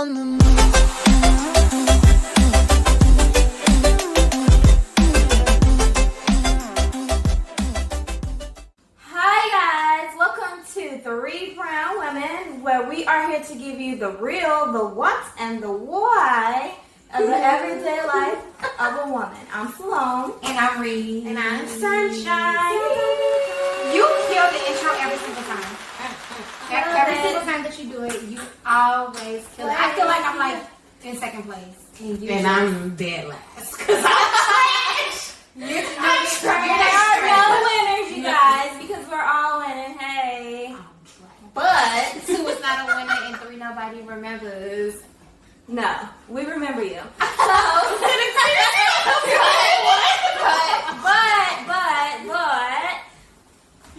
on the move. Three Brown Women, where we are here to give you the real, the what, and the why of the everyday life of a woman. I'm Siloam. And I'm Reese. And I'm Sunshine. You kill the intro every single time. Every single time that you do it, you always kill it. I feel like I'm like in second place. And I'm dead last. Because I'm trash. I'm trash. There are no winners, you guys, because we're all winning. Hey. But 2 is not a winner and 3 nobody remembers. No, we remember you. So, but,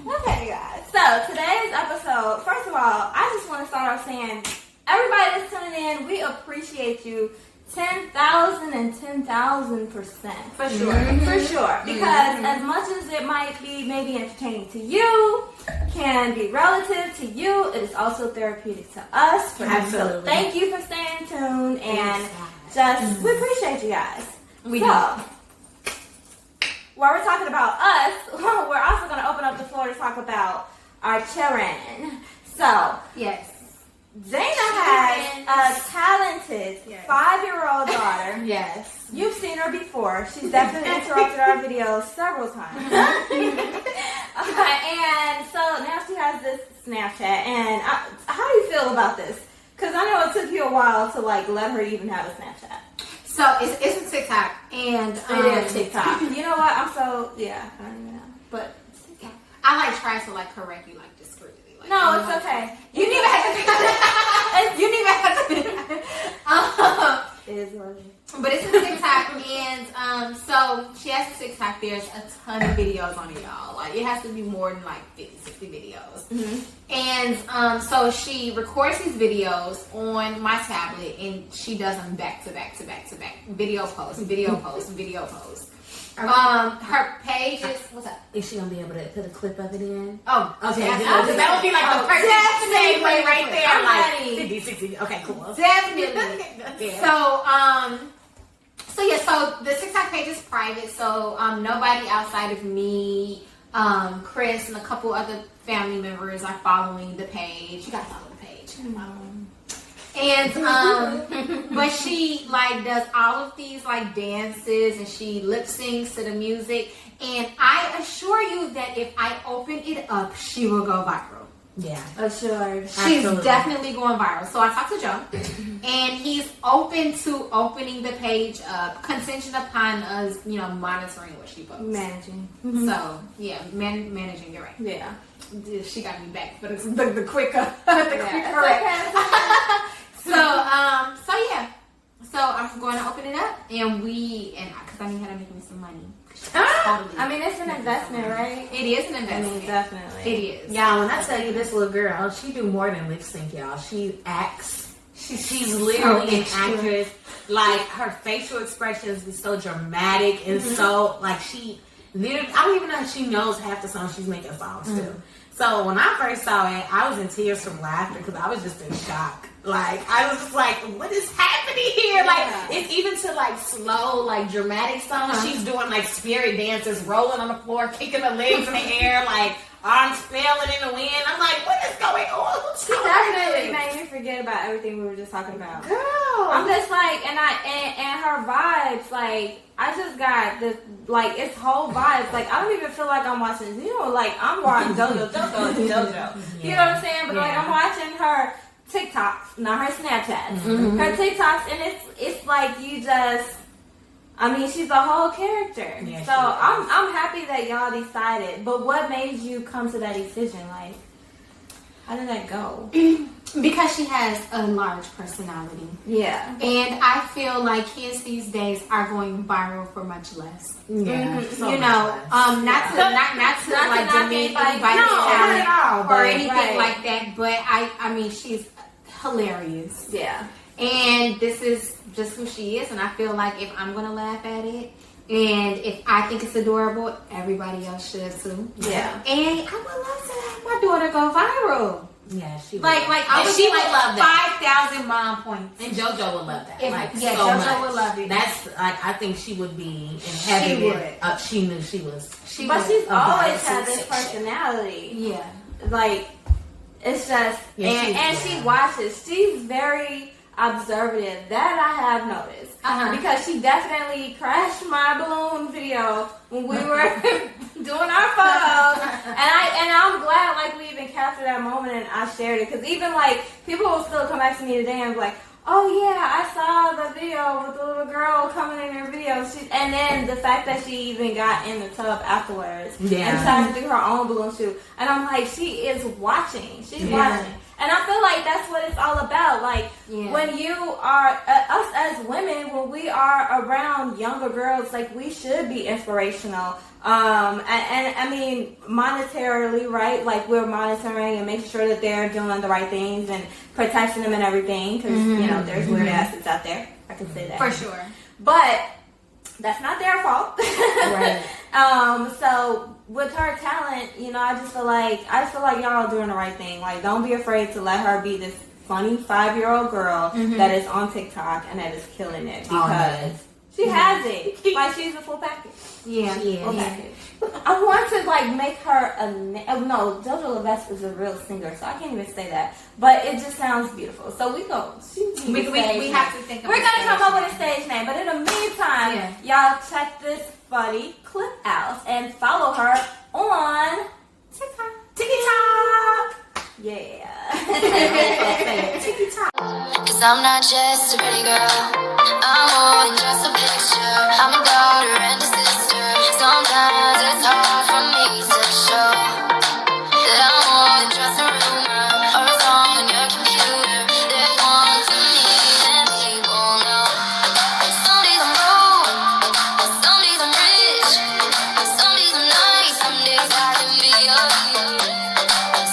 okay, guys. So today's episode, first of all, I just want to start off saying, everybody that's tuning in, we appreciate you 10,000 and 10,000%. For sure. Mm-hmm. For sure. Because as much as it might be maybe entertaining to you, can be relative to you, it is also therapeutic to us. Absolutely. So thank you for staying tuned and just, we appreciate you guys. We do. While we're talking about us, we're also going to open up the floor to talk about our children. So, yes. Dana has a talented 5-year-old daughter. Yes. You've seen her before. She's definitely interrupted our videos several times. And so now she has this Snapchat. And how do you feel about this? Because I know it took you a while to like let her even have a Snapchat. So it's a TikTok. And it is TikTok. You know what? I don't even know. But I like try to like correct you like discreetly. Like, no, it's okay. You didn't even have to. You didn't even have to. It is what it is. But it's a TikTok, and so she has a TikTok. There's a ton of videos on it, y'all. Like, it has to be more than like 50, 60 videos. Mm-hmm. And so she records these videos on my tablet, and she does them back to back to back to back. Video post, video post, video post. Her page is, what's up? Is she gonna be able to put a clip of it in? Oh, okay. That would be like the perfect segue right there. I'm like ready. 50, 60. Okay, cool. Definitely. Yeah. So the TikTok page is private, so nobody outside of me, Chris, and a couple other family members are following the page. You gotta follow the page. And but she like does all of these like dances, and she lip syncs to the music. And I assure you that if I open it up, she will go viral. Yeah, assured. She's definitely going viral. So I talked to Joe, and he's open to opening the page up, contingent upon us, monitoring what she posts. Managing. So yeah, managing. You're right. Yeah, she got me back, but it's the quicker, correct. So yeah. So I'm going to open it up, and because I need her to make me some money. I mean, it's an investment, right? It is an investment. I mean, definitely. It is. Y'all, when I tell you this little girl, she do more than lip sync, y'all. She acts. She's literally an actress. Like, her facial expressions is so dramatic and so, like, she literally, I don't even know if she knows half the songs she's making songs to. So when I first saw it, I was in tears from laughter because I was just in shock. Like, I was just like, what is happening here? Like, it's even to like slow, like dramatic songs. She's doing like spirit dances, rolling on the floor, kicking her legs in the air, like arms flailing in the wind. I'm like, what is going on? She definitely made me forget about everything we were just talking about. Girl, I'm just like, and her vibes, like, I just got this, like, it's whole vibes. Like, I don't even feel like I'm watching, like, I'm watching JoJo. You know what I'm saying? But like, I'm watching her TikToks, not her Snapchats. Her TikToks, and it's like you just, I mean, she's a whole character. Yeah, so I'm happy that y'all decided. But what made you come to that decision? Like, how did that go? Because she has a large personality. Yeah. And I feel like kids these days are going viral for much less. Yeah. So not to like demean anybody's talent or anything like that, but I mean, she's hilarious. Yeah. And this is just who she is, and I feel like if I'm gonna laugh at it, and if I think it's adorable, everybody else should too. Yeah. And I would love to have my daughter go viral. Yeah, she would. Like I and would she be would like love that. 5,000 mom points. And JoJo would love that. If- Like, yeah, so JoJo much. would love it. That's like, I think she would be in heaven. She would. She knew she was. But she's always Okay. had this personality. Yeah. Like, it's just, Yeah, and she watches. She's very observative. That I have noticed. Because she definitely crashed my balloon video when we were doing our photos. And I'm glad, like, we even captured that moment and I shared it. Because even, like, people will still come back to me today and be like, oh yeah, I saw the video with the little girl coming in her video. And then the fact that she even got in the tub afterwards and decided to do her own balloon shoot. And I'm like, she is watching. She's watching. And I feel like that's what it's all about. Like, when you are, us as women, when we are around younger girls, like, we should be inspirational. And I mean, monetarily, right? Like, we're monitoring and making sure that they're doing the right things and protecting them and everything. Because, you know, there's weird asses out there. I can say that. For sure. But that's not their fault. Right. So with her talent, you know, I just feel like y'all are doing the right thing. Like, don't be afraid to let her be this funny 5-year-old girl that is on TikTok and that is killing it because she has it. Like, she's a full package. Yeah. Full package. I want to, like, make her no, JoJo Levesque is a real singer, so I can't even say that. But it just sounds beautiful. So we have to think of We're going to come up with a stage name. But in the meantime, y'all check this funny clip out and follow her on TikTok. Yeah. TikTok. Cause I'm not just a pretty girl, I'm more than just a picture. I'm a daughter and a sister. Sometimes it's hard for me to show that I'm more than just a rumor or a song on your computer. There's more to me than people know. Some days I'm broke, some days I'm rich, some days I'm nice, some days I can be a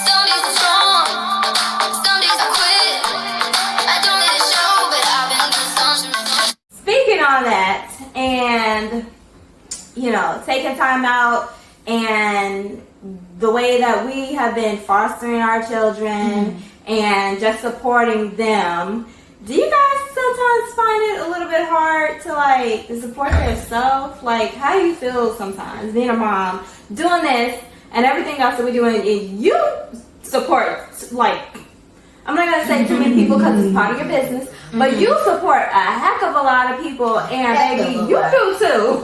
some days I'm strong, some days I quit. I don't let it show, but I've been through some. Speaking on that, and, you know, taking time out and the way that we have been fostering our children and just supporting them, do you guys sometimes find it a little bit hard to, like, to support yourself? Like, how do you feel sometimes being a mom, doing this and everything else that we're doing, and you support, like, I'm not going to say too many people because it's part of your business, but you support a heck of a lot of people, and baby, you do too.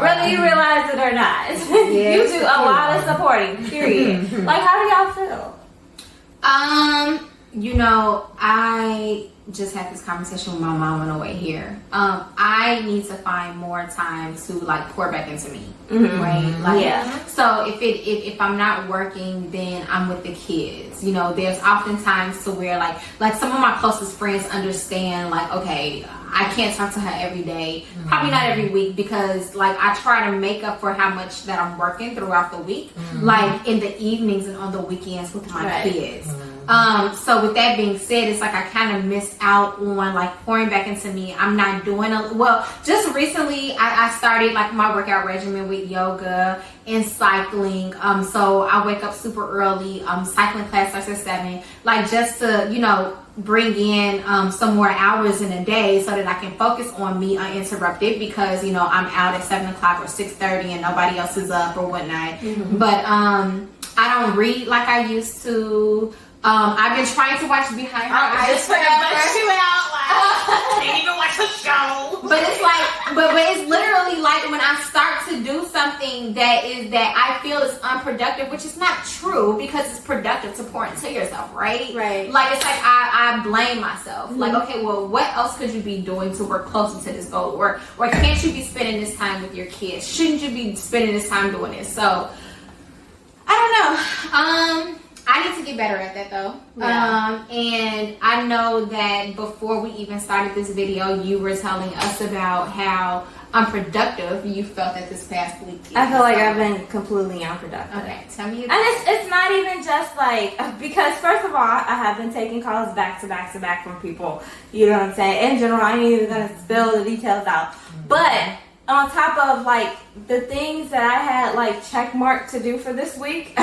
Whether you realize it or not. You do a lot of supporting, period. Like, how do y'all feel? You know, I just had this conversation with my mom on the way here. I need to find more time to, like, pour back into me, right? Like, so if I'm not working, then I'm with the kids. You know, there's often times to where, like some of my closest friends understand, like, okay, I can't talk to her every day, probably not every week, because, like, I try to make up for how much that I'm working throughout the week, like in the evenings and on the weekends with my kids. So with that being said, it's like I kind of missed out on, like, pouring back into me. I'm not doing just recently I started, like, my workout regimen with yoga and cycling. So I wake up super early. Cycling class starts at 7, like, just to, you know, bring in some more hours in a day so that I can focus on me uninterrupted, because, you know, I'm out at 7 o'clock or 6:30 and nobody else is up or whatnot. But I don't read like I used to. I've been trying to watch Behind Her Eyes forever. Can't even watch a show. But it's like, but it's literally like when I start to do something that I feel is unproductive, which is not true, because it's productive to pour into yourself, right? Right. Like, it's like I blame myself. Like, okay, well, what else could you be doing to work closer to this goal? Or can't you be spending this time with your kids? Shouldn't you be spending this time doing this? So, I don't know. I need to get better at that, though. And I know that before we even started this video, you were telling us about how unproductive you felt that this past week. I feel like I've been completely unproductive. Okay, tell me. And it's not even just like, because first of all, I have been taking calls back to back to back from people. You know what I'm saying? In general, I ain't even gonna spill the details out. But on top of, like, the things that I had, like, check mark to do for this week,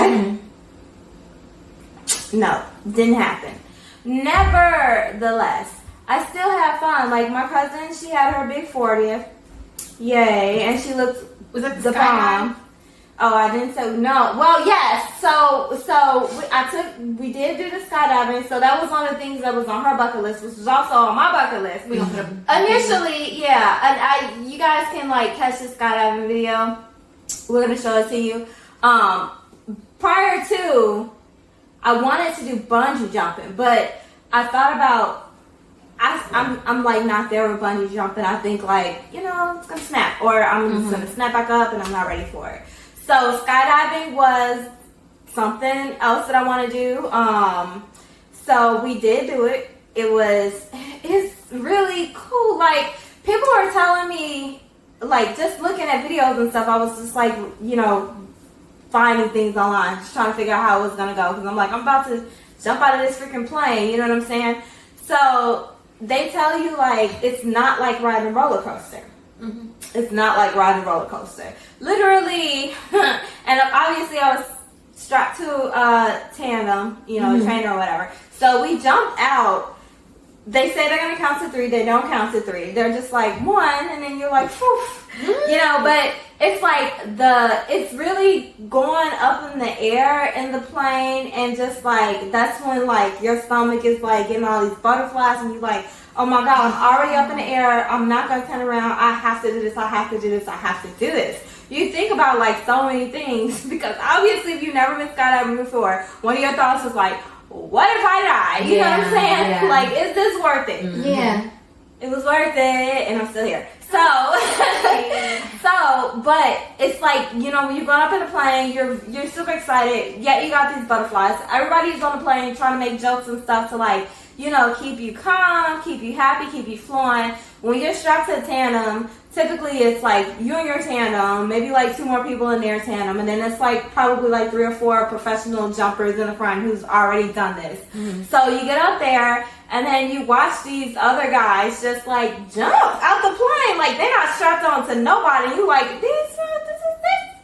No, didn't happen. Nevertheless, I still had fun. Like my cousin, she had her big 40th. Yay. And she looked Was that the bomb. Oh, I didn't say no. Well, yes. So we did do the skydiving. So that was one of the things that was on her bucket list, which was also on my bucket list. We gonna put initially, yeah. And you guys can like catch the skydiving video. We're gonna show it to you. Prior to, I wanted to do bungee jumping, but I thought about. I'm like not there with bungee jumping. I think like, you know, it's gonna snap, or I'm just gonna snap back up and I'm not ready for it. So skydiving was something else that I want to do. So we did do it. It's really cool. Like people were telling me, like just looking at videos and stuff, I was just like, you know, finding things online, just trying to figure out how it was gonna go. Because I'm like, I'm about to jump out of this freaking plane. You know what I'm saying? So they tell you like it's not like riding a roller coaster. Mm-hmm. It's not like riding a roller coaster. Literally, and obviously I was strapped to a tandem, you know, a trainer or whatever. So we jumped out. They say they're gonna count to 3. They don't count to 3. They're just like 1, and then you're like, poof, you know. But it's like it's really going up in the air in the plane, and just like that's when like your stomach is like getting all these butterflies, and you're like, oh my God, I'm already up in the air. I'm not gonna turn around. I have to do this. I have to do this. I have to do this. You think about like so many things because obviously if you've never been skydiving before, one of your thoughts is like, what if I die? You know what I'm saying? Yeah. Like, is this worth it? Mm-hmm. Yeah. It was worth it, and I'm still here. So, but it's like, you know, when you're going up in a plane, you're super excited. Yeah, you got these butterflies. Everybody's on the plane trying to make jokes and stuff to like, you know, keep you calm, keep you happy, keep you flowing. When you're strapped to a tandem, typically it's like you and your tandem, maybe like 2 more people in their tandem, and then it's like probably like 3 or 4 professional jumpers in the front who's already done this. Mm-hmm. So you get up there, and then you watch these other guys just like jump out the plane, like they're not strapped on to nobody. You like, this is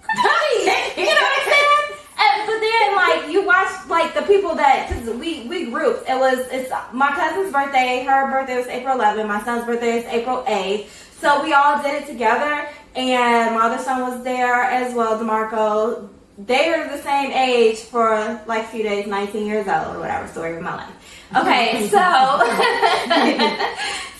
crazy. You know what I'm saying? But then, like, you watch, like, the people that, because we grouped. It's my cousin's birthday. Her birthday was April 11th. My son's birthday is April 8th. So we all did it together. And my other son was there as well, DeMarco. They were the same age for, like, a few days, 19 years old or whatever, story of my life. Okay, so...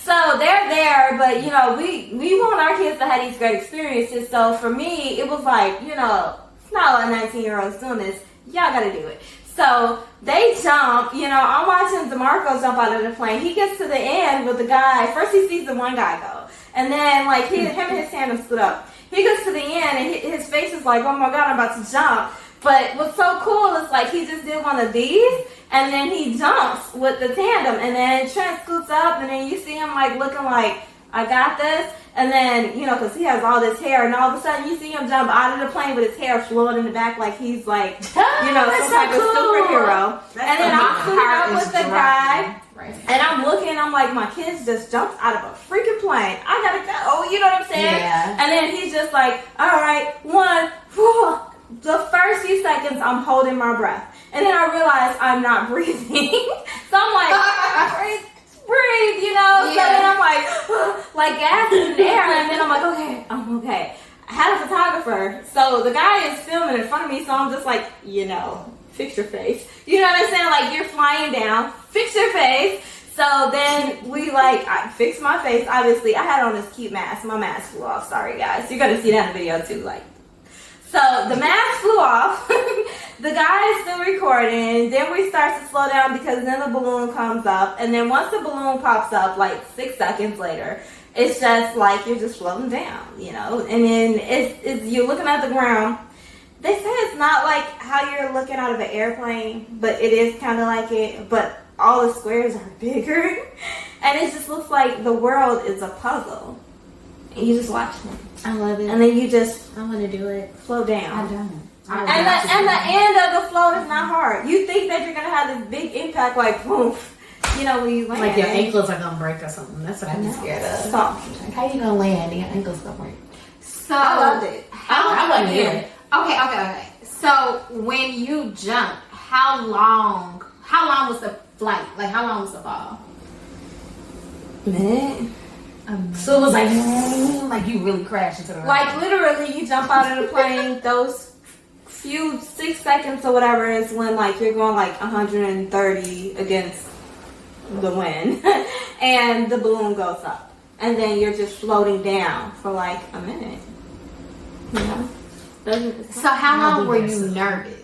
So they're there, but, you know, we want our kids to have these great experiences. So for me, it was like, you know... It's not a 19-year-old's doing this. Y'all gotta do it. So they jump. You know, I'm watching DeMarco jump out of the plane. He gets to the end with the guy. First he sees the one guy go. And then, like, him and his tandem stood up. He gets to the end, and his face is like, oh, my God, I'm about to jump. But what's so cool is, like, he just did one of these, and then he jumps with the tandem. And then Trent scoots up, and then you see him, like, looking like, I got this. And then, you know, because he has all this hair, and all of a sudden you see him jump out of the plane with his hair flowing in the back like he's like, you know, some type of superhero. And then I'm sitting up with the guy, and I'm looking, I'm like, my kids just jumped out of a freaking plane. I gotta go, you know what I'm saying? Yeah. And then he's just like, all right, 1, whew. The first few seconds, I'm holding my breath. And then I realize I'm not breathing. So I'm like, breathe, you know. Yeah. So then I'm like gas in the air, and then I'm like, okay, I'm okay. I had a photographer, so the guy is filming in front of me, so I'm just like, you know, fix your face. You know what I'm saying? Like, you're flying down, fix your face. So then I fixed my face. Obviously, I had on this cute mask. My mask flew off. Sorry, guys. You're gonna see that in the video too. So the mask flew off. The guy is still recording. Then we start to slow down because then the balloon comes up. And then once the balloon pops up, like 6 seconds later, it's just like you're just floating down, you know. And then it's you're looking at the ground. They say it's not like how you're looking out of an airplane, but it is kind of like it. But all the squares are bigger. And it just looks like the world is a puzzle. And you just watch them. I love it. And then you just... I want to do it. Flow down. I don't. And the end of the flow is not hard. You think that you're going to have this big impact, like, poof, you know, when you land. Like your ankles are going to break or something. That's what I'm scared of. Soft. How you going to land and your ankles going to break? So, I loved it. I wasn't here. Okay. So, when you jump, how long how long was the flight? Like, how long was the fall? Minute. So it was like you really crashed into the ground. Like literally, you jump out of the plane. Those few 6 seconds or whatever is when like you're going like 130 against the wind, and the balloon goes up, and then you're just floating down for like a minute. You know. So how long were you nervous?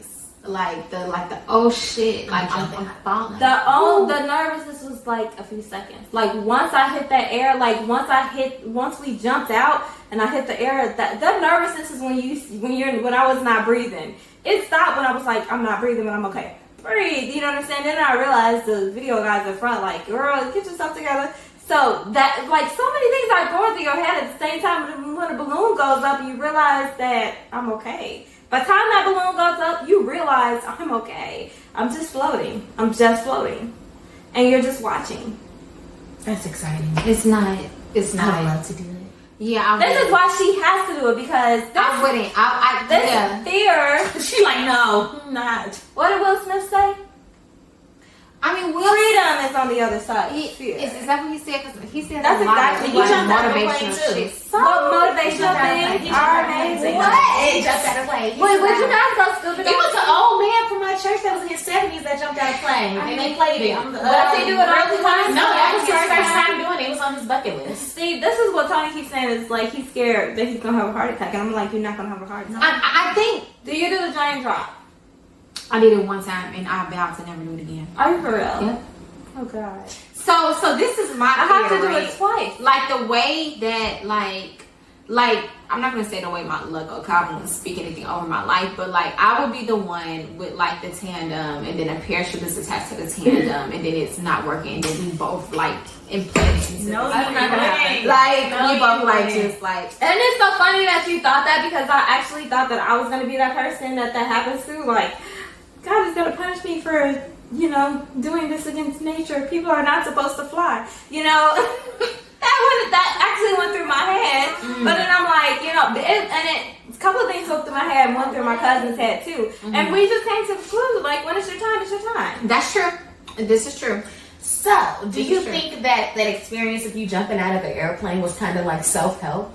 Like the oh shit, like I'm falling. The nervousness was like a few seconds. Like once I hit that air, like once we jumped out and I hit the air, the nervousness is when I was not breathing. It stopped when I was like, I'm not breathing, but I'm okay. Breathe, you know what I'm saying? Then I realized the video guys in front, like, girl, get yourself together. So that, like, so many things are going through your head at the same time. When a balloon goes up, you realize that I'm okay. By the time that balloon goes up, you realize I'm okay. I'm just floating. And you're just watching. That's exciting. It's not. I love to do it. Yeah, This is why she has to do it, because I wouldn't. this fear. She like, no, I'm not. What did Will Smith say? I mean, Freedom is on the other side. Is that what he said? Because he said That's a lot exactly of what like, he jumped out of the motivational plane, shit. What motivational things are amazing? It jumped out of plane. Wait, would you guys go stupid? It was an old man from my church that was in his 70s that jumped out of plane, and they played it. Does he do it all the time? No, that was his first time doing it. It was on his bucket list. See, this is what Tony keeps saying, is like he's scared that he's gonna have a heart attack, and I'm like, you're not gonna have a heart attack. I think Do you do the giant drop? I did it one time, and I vowed to never do it again. Are you for real? Yep. Oh god. So this is my. I have to do theory. it twice. Like the way that like I'm not gonna say the way my luck goes, 'cause I don't want to speak anything over my life, but like I would be the one with like the tandem, and then a parachute is attached to the tandem, and then it's not working, and then we both like implode. No, That's not gonna happen. Like No, we both you like wouldn't. just like. And it's so funny that you thought that, because I actually thought that I was gonna be that person that happens to. Like, God is gonna punish me for, you know, doing this against nature. People are not supposed to fly. You know, that actually went through my head. But then I'm like, you know, a couple of things went through my head, went through my cousin's head too. And we just came to the conclusion, like, when it's your time, it's your time. That's true. This is true. So, do you Sure. think that experience of you jumping out of an airplane was kind of like self-help?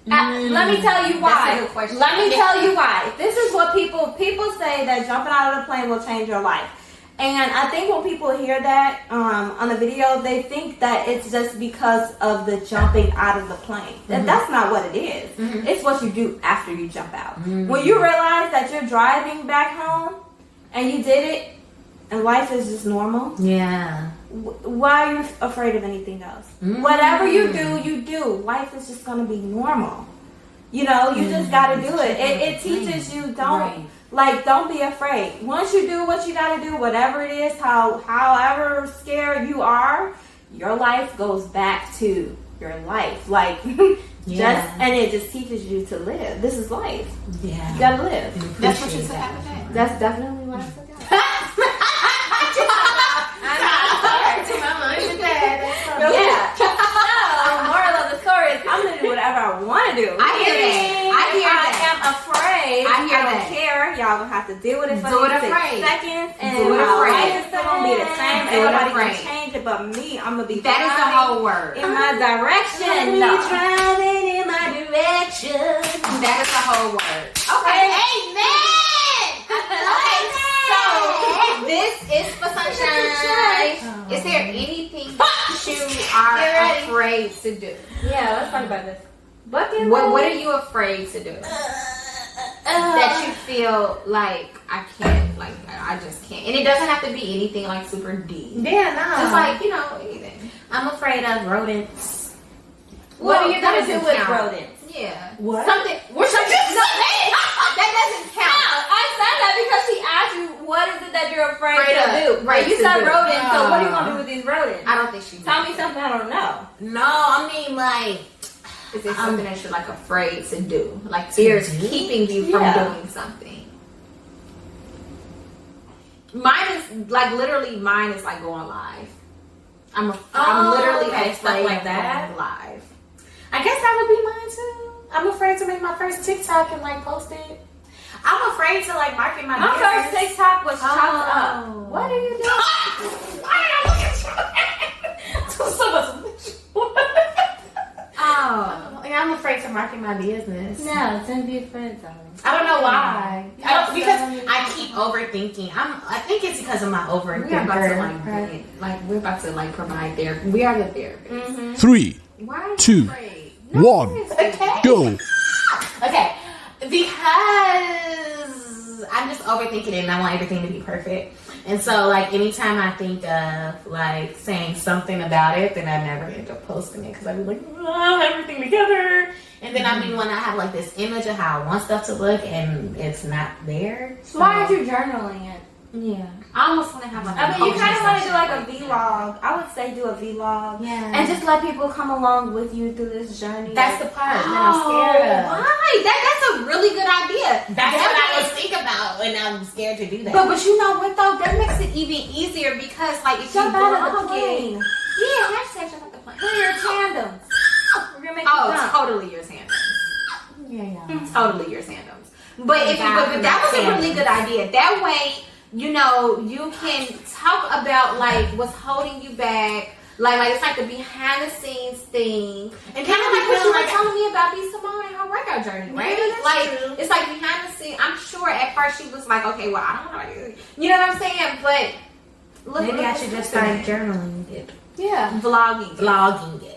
Let me tell you why. That's a good question. Let me tell you why. This is what people say, that jumping out of the plane will change your life. And I think when people hear that on the video, they think that it's just because of the jumping out of the plane. That's not what it is. It's what you do after you jump out. When you realize that you're driving back home and you did it, and life is just normal. Yeah. Why are you afraid of anything else? Whatever you do, you do. Life is just gonna be normal. You know, you just gotta do it. It teaches you, don't be afraid. Once you do what you gotta do, whatever it is, however scared you are, your life goes back to your life. Like, and it just teaches you to live. This is life. Yeah. You gotta live. That's what you took out of that. That's definitely what I took out. Yeah. So, moral of the story is, I'm gonna do whatever I want to do. I hear that. I hear I that. am afraid. I hear don't that. care. Y'all gonna have to deal with it for Do it these 6 afraid. seconds, and Do it my afraid. life is still gonna be the same. Do it Everybody afraid. can change it, but me, I'm gonna be That is the driving whole word. in my direction. driving in my direction. That is the whole word. Okay. Amen. Okay, so this is for sunshine. Is there anything you are afraid to do? Yeah, let's talk about this. What are you afraid to do? That you feel like I can't, like I just can't. And it doesn't have to be anything like super deep. Yeah, no. Just like, you know, anything. I'm afraid of rodents. What are you that gonna do doesn't with count. rodents? What? Yeah. Oh, Something. That doesn't count. I said that because she asked you, what is it that you're afraid Afraid to of. do? Right, And you to said do. rodents, so what are you gonna do with these rodents? I don't think she. Tell me something I don't know. No, I mean like Is there something that you're like afraid to do? Like To fears do? keeping you from Yeah. doing something. Mine is like literally. Mine is like going live. I'm literally okay, afraid stuff like of that. going live. I guess that would be mine too. I'm afraid to make my first TikTok and like post it. I'm afraid to like market my My first business. TikTok was chopped up. Oh. What are you doing? Why did I look at you? So much. Oh, and I'm afraid to market my business. No, don't be afraid, darling. I don't know why. Because I keep overthinking. I think it's because of my overthinking. We're about to like provide therapy. We are the therapist. Mm-hmm. 3, Why are you 2, afraid? 1, Okay. go. Okay. Because I'm just overthinking it and I want everything to be perfect. And so, like, anytime I think of, like, saying something about it, then I never end up posting it because I'd be like, oh, everything together. And then I mean, when I have, like, this image of how I want stuff to look and it's not there. So. Why aren't you journaling it? Yeah. I almost want to have like. I mean, you kind of want to do like a coaching vlog. I would say do a vlog. Yeah. And just let people come along with you through this journey. That's the part that I'm scared of. Why? That's a really good idea. That's what I was thinking about, and I'm scared to do that. But you know what though? That makes it even easier because like if Jump you out of the vlog plane. yeah, hashtag jump out the plane. Put your tandems. We're gonna make you Oh, jump. totally your tandems. yeah. Totally your tandems. But if you, but that was a really good idea. That way, you know, you can talk about like what's holding you back. Like it's like the behind the scenes thing. And kind of like what you were telling me about B. Simone and her workout journey, right? Yeah, that's like true. it's like behind the scenes. I'm sure at first she was like, okay, well, I don't know how to do it. You know what I'm saying? But look, Maybe I should just start journaling it. Yeah. Vlogging it.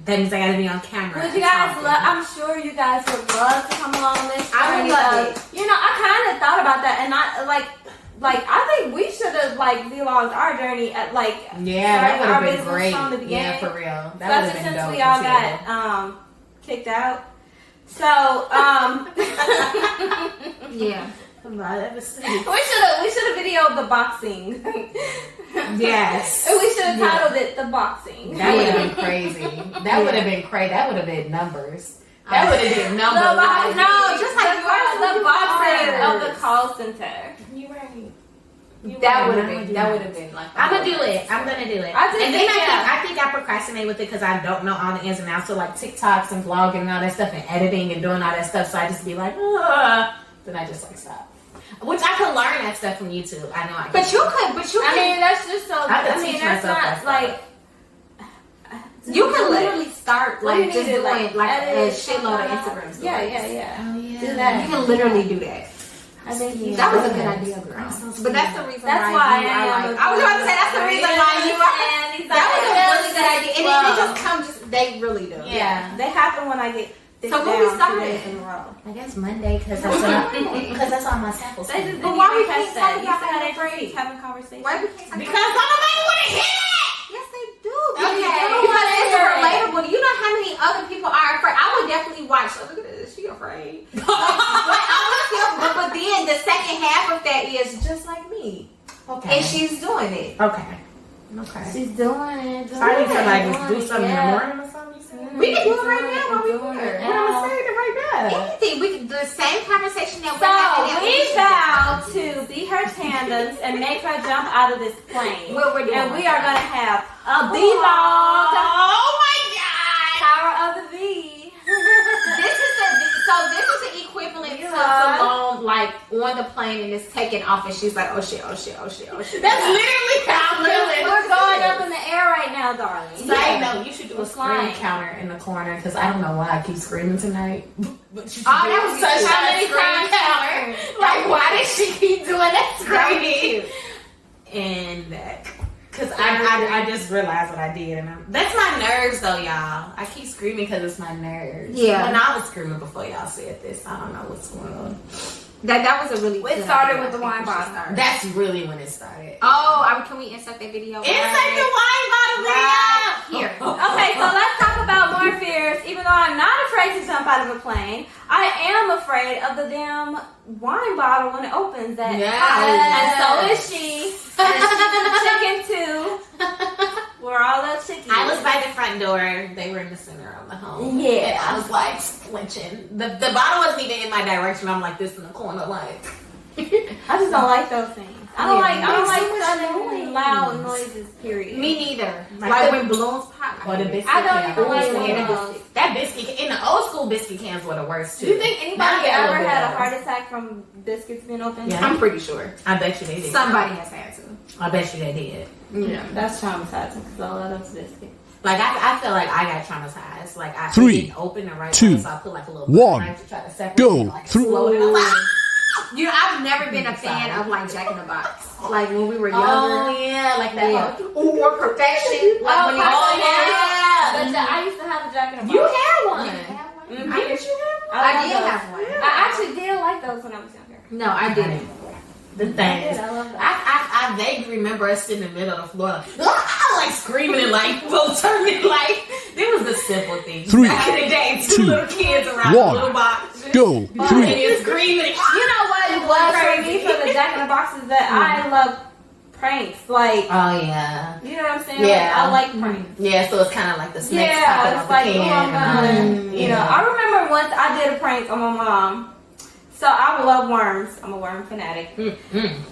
That means I gotta be on camera. Would you guys talking. love? I'm sure you guys would love to come along this I would journey love of- it. You know, I kind of thought about that, and I like I think we should have like vlogged our journey at like Yeah, that starting would our have been business great. from the beginning. Yeah, for real. That would have Especially been since dope. we all too. got kicked out. So yeah. we should have videoed the boxing. Yes. And we should have titled it the boxing. That would have been crazy. That would have been crazy. That would have been numbers. That would have been numbers. Just like the boxing yours. of the call center. You right. That would have been like. I'm gonna do it. I'm gonna do it. I just and then think, I think I procrastinate with it because I don't know all the ins and outs. So like TikToks and vlogging and all that stuff and editing and doing all that stuff. So I just be like, ugh. Then I just like stop. Which I could learn that stuff from YouTube. I know I can. But you could. I mean, that's just so. I could I mean, teach that's myself not that like. You can literally start What do like you just need to, doing like a edit, shitload of stuff? Instagram stories. Yeah. Oh, yeah. Do that. You can literally do that. I think you That was a should. good idea, girl. I'm so But that's the reason That's why why you I are am like. I was about to say that's the reason why you are. That was a really good idea, and it just comes. They really do. Yeah. They happen when I get. So when we down 2 started? days in a row. I guess Monday because that's on my samples. They just But didn't why even we catch can't that. talk You about said that they free? just having conversations. Why we can't talk Because about nobody want to hear it. Yes, they do. Okay. Because it's Sure. relatable. You know how many other people are afraid? I would definitely watch. Oh, look at this. She afraid. But then the second half of that is just like me, Okay. and she's doing it. Okay. She's doing it. I need to like do something in the morning or something. We can do it right now while we're here. What am I saying it right now? Anything. We can do the same conversation that we're So having. we vowed to be her tandems and make her jump out of this plane. What we're doing. And we are gonna have a vlog. Oh my god! Power of the V. This is the equivalent to Siloam, like on the plane and it's taking off, and she's like, oh shit. That's literally how We're going up in the air right now, darling. Side note, you should do a scream flying. counter in the corner because I don't know why I keep screaming tonight. But you should Oh, do that a would be such cute. a How many scream times? counter. Like, why does she keep doing that That would be screaming? cute. And that. Because I just realized what I did. And that's my nerves, though, y'all. I keep screaming because it's my nerves. Yeah. When I was screaming before y'all said this, I don't know what's going on. That was a really. It good started idea. with the I wine think we should bottle. start. That's really when it started. Oh, can we insert that video? Insert the wine bottle video! Right here. Okay, so let's talk about more fears. Even though I'm not afraid to jump out of a plane, I am afraid of the damn wine bottle when it opens. That and so is she. And she's chicken too. We're all up chicken. I was by the front door. They were in the center of the home. Yeah. And I was like flinching. The bottle wasn't even in my direction. I'm like this in the corner, like. I just don't like those things. I don't Yeah. like Makes so much sudden noise. loud noises. Period. Me neither. Like Like the- when balloons pop. Or the biscuit I don't can. even like Ooh, yeah, those. That biscuit, in the old school biscuit cans were the worst too. Do you think anybody Now they ever little had a better. heart attack from biscuits being open? Yeah. I'm pretty sure I bet you they did. somebody has had to. I bet you they did. Yeah. That's traumatizing because I love those biscuits. Like I feel like I got traumatized. Like I Three, didn't open the right two, way, so I put like a little one, knife to try to separate go. it, like Through- explode it. I was like, You know, I've never been a fan of like Jack in the Box. Like when we were younger. oh yeah, like that. Yeah. whole- Or perfection. Like when you I used to have a Jack in the Box. You had one. Mhm. I guess you had one. I I love did those. have one. I actually did like those when I was younger. No, I didn't. The thing is, I love that. I vaguely remember us sitting in the middle of the floor, like screaming and like both turning. Like there was the simple things. Three, Back in the day, two two, little kids around one, a little box. go. And Three, you're screaming. You know what it was for me for the Jack in the Box is that I love pranks. Like, Oh yeah. you know what I'm saying? Yeah. Like, I like pranks. Yeah, so it's kind of like the snakes Yeah, popping it's off like, the oh, can. I'm gonna, you know. I remember once I did a prank on my mom. So I love worms. I'm a worm fanatic.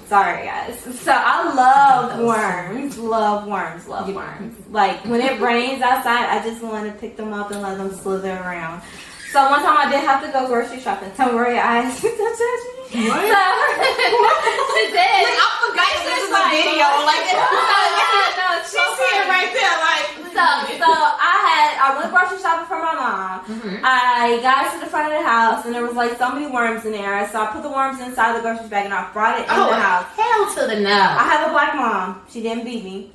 Sorry, guys. So I love worms. Love worms. Love worms. Like when it rains outside, I just want to pick them up and let them slither around. So one time I did have to go grocery shopping. Don't worry, I don't judge me. What? So she did. I forgot this was a video. Like, No, she see it right there. Like, So I went grocery shopping for my mom. I got to the front of the house and there was like so many worms in there. So I put the worms inside the grocery bag and I brought it in the house. Hell to the no. I have a black mom. She didn't beat me.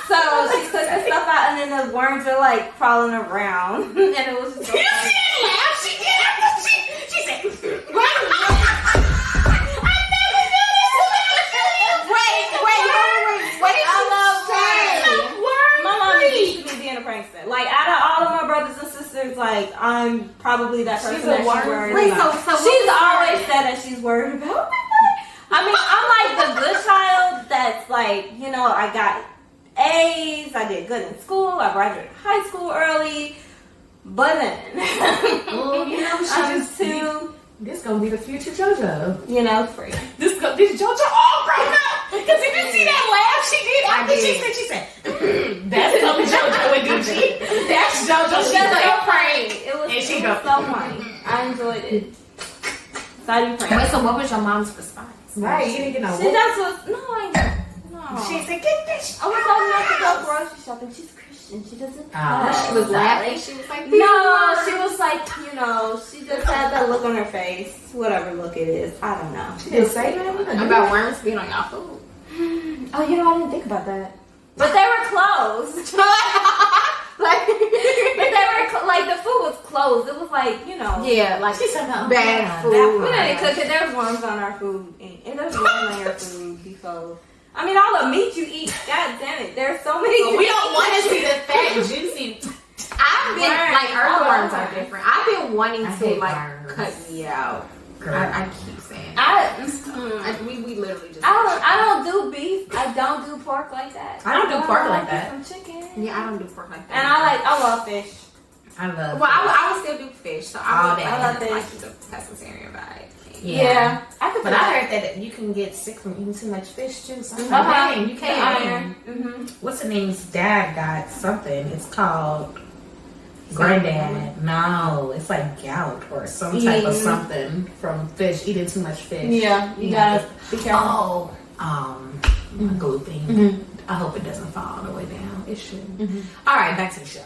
So she took the stuff out and then the worms are like crawling around. And it was just so You funny. didn't laugh. She did. She said, My mom is used to me being a prankster. Like out of all of my brothers and sisters, like I'm probably that person that she's worried Wait, about. so She's always said that she's worried about me. I mean, I'm like the good child that's like, you know, I got A's, I did good in school, I graduated high school early, but then Oh, you know, I'm just too, this gonna be the future JoJo. you know, free. This JoJo all grown up. Because if you see that laugh she did after she said, that's something JoJo would do. That's JoJo. She That's played so prank. funny. It was, And she it go, was so funny. I enjoyed it. So I do prank. Wait, so what was your mom's response? Right, you didn't get no She just was, no, I ain't. No. She said, get this. I was told not to go grocery shopping. She's Christian. She doesn't. Oh. She was laughing. She was like, No, she was like, you know, she just had that look on her face. Whatever look it is. I don't know. She didn't say that. about worms being on y'all food. Oh, you know, I didn't think about that. But they were closed. Like, But they were, like, the food was closed. It was like, you know. yeah, like She said, no, bad We food. didn't cook it. There was worms on our food. And there's worms on your food before. I mean, all the meat you eat, god damn it. There's so many. We don't want to see the fat, juicy. I've been Worms. like earthworms Oh, are different. I've been wanting I to hate like worms. cut me out. Girl. I keep saying. We literally just. I don't do beef. I don't do pork like that. I don't do pork like do that. Some chicken. Yeah, I don't do pork like that. And I love fish. I love Well, I would still do fish. So I All would day. I love like fish. the pescatarian vibe. Yeah. I could. But I heard that you can get sick from eating too much fish too. So I'm like, Uh-huh. dang, you can't. Iron. Mm-hmm. What's the name's dad got something? It's called granddad. No, it's like gout or some type of something from fish. Eating too much fish. Yeah, you gotta be careful. Glooping. I hope it doesn't fall all the way down. It shouldn't. All right, back to the show.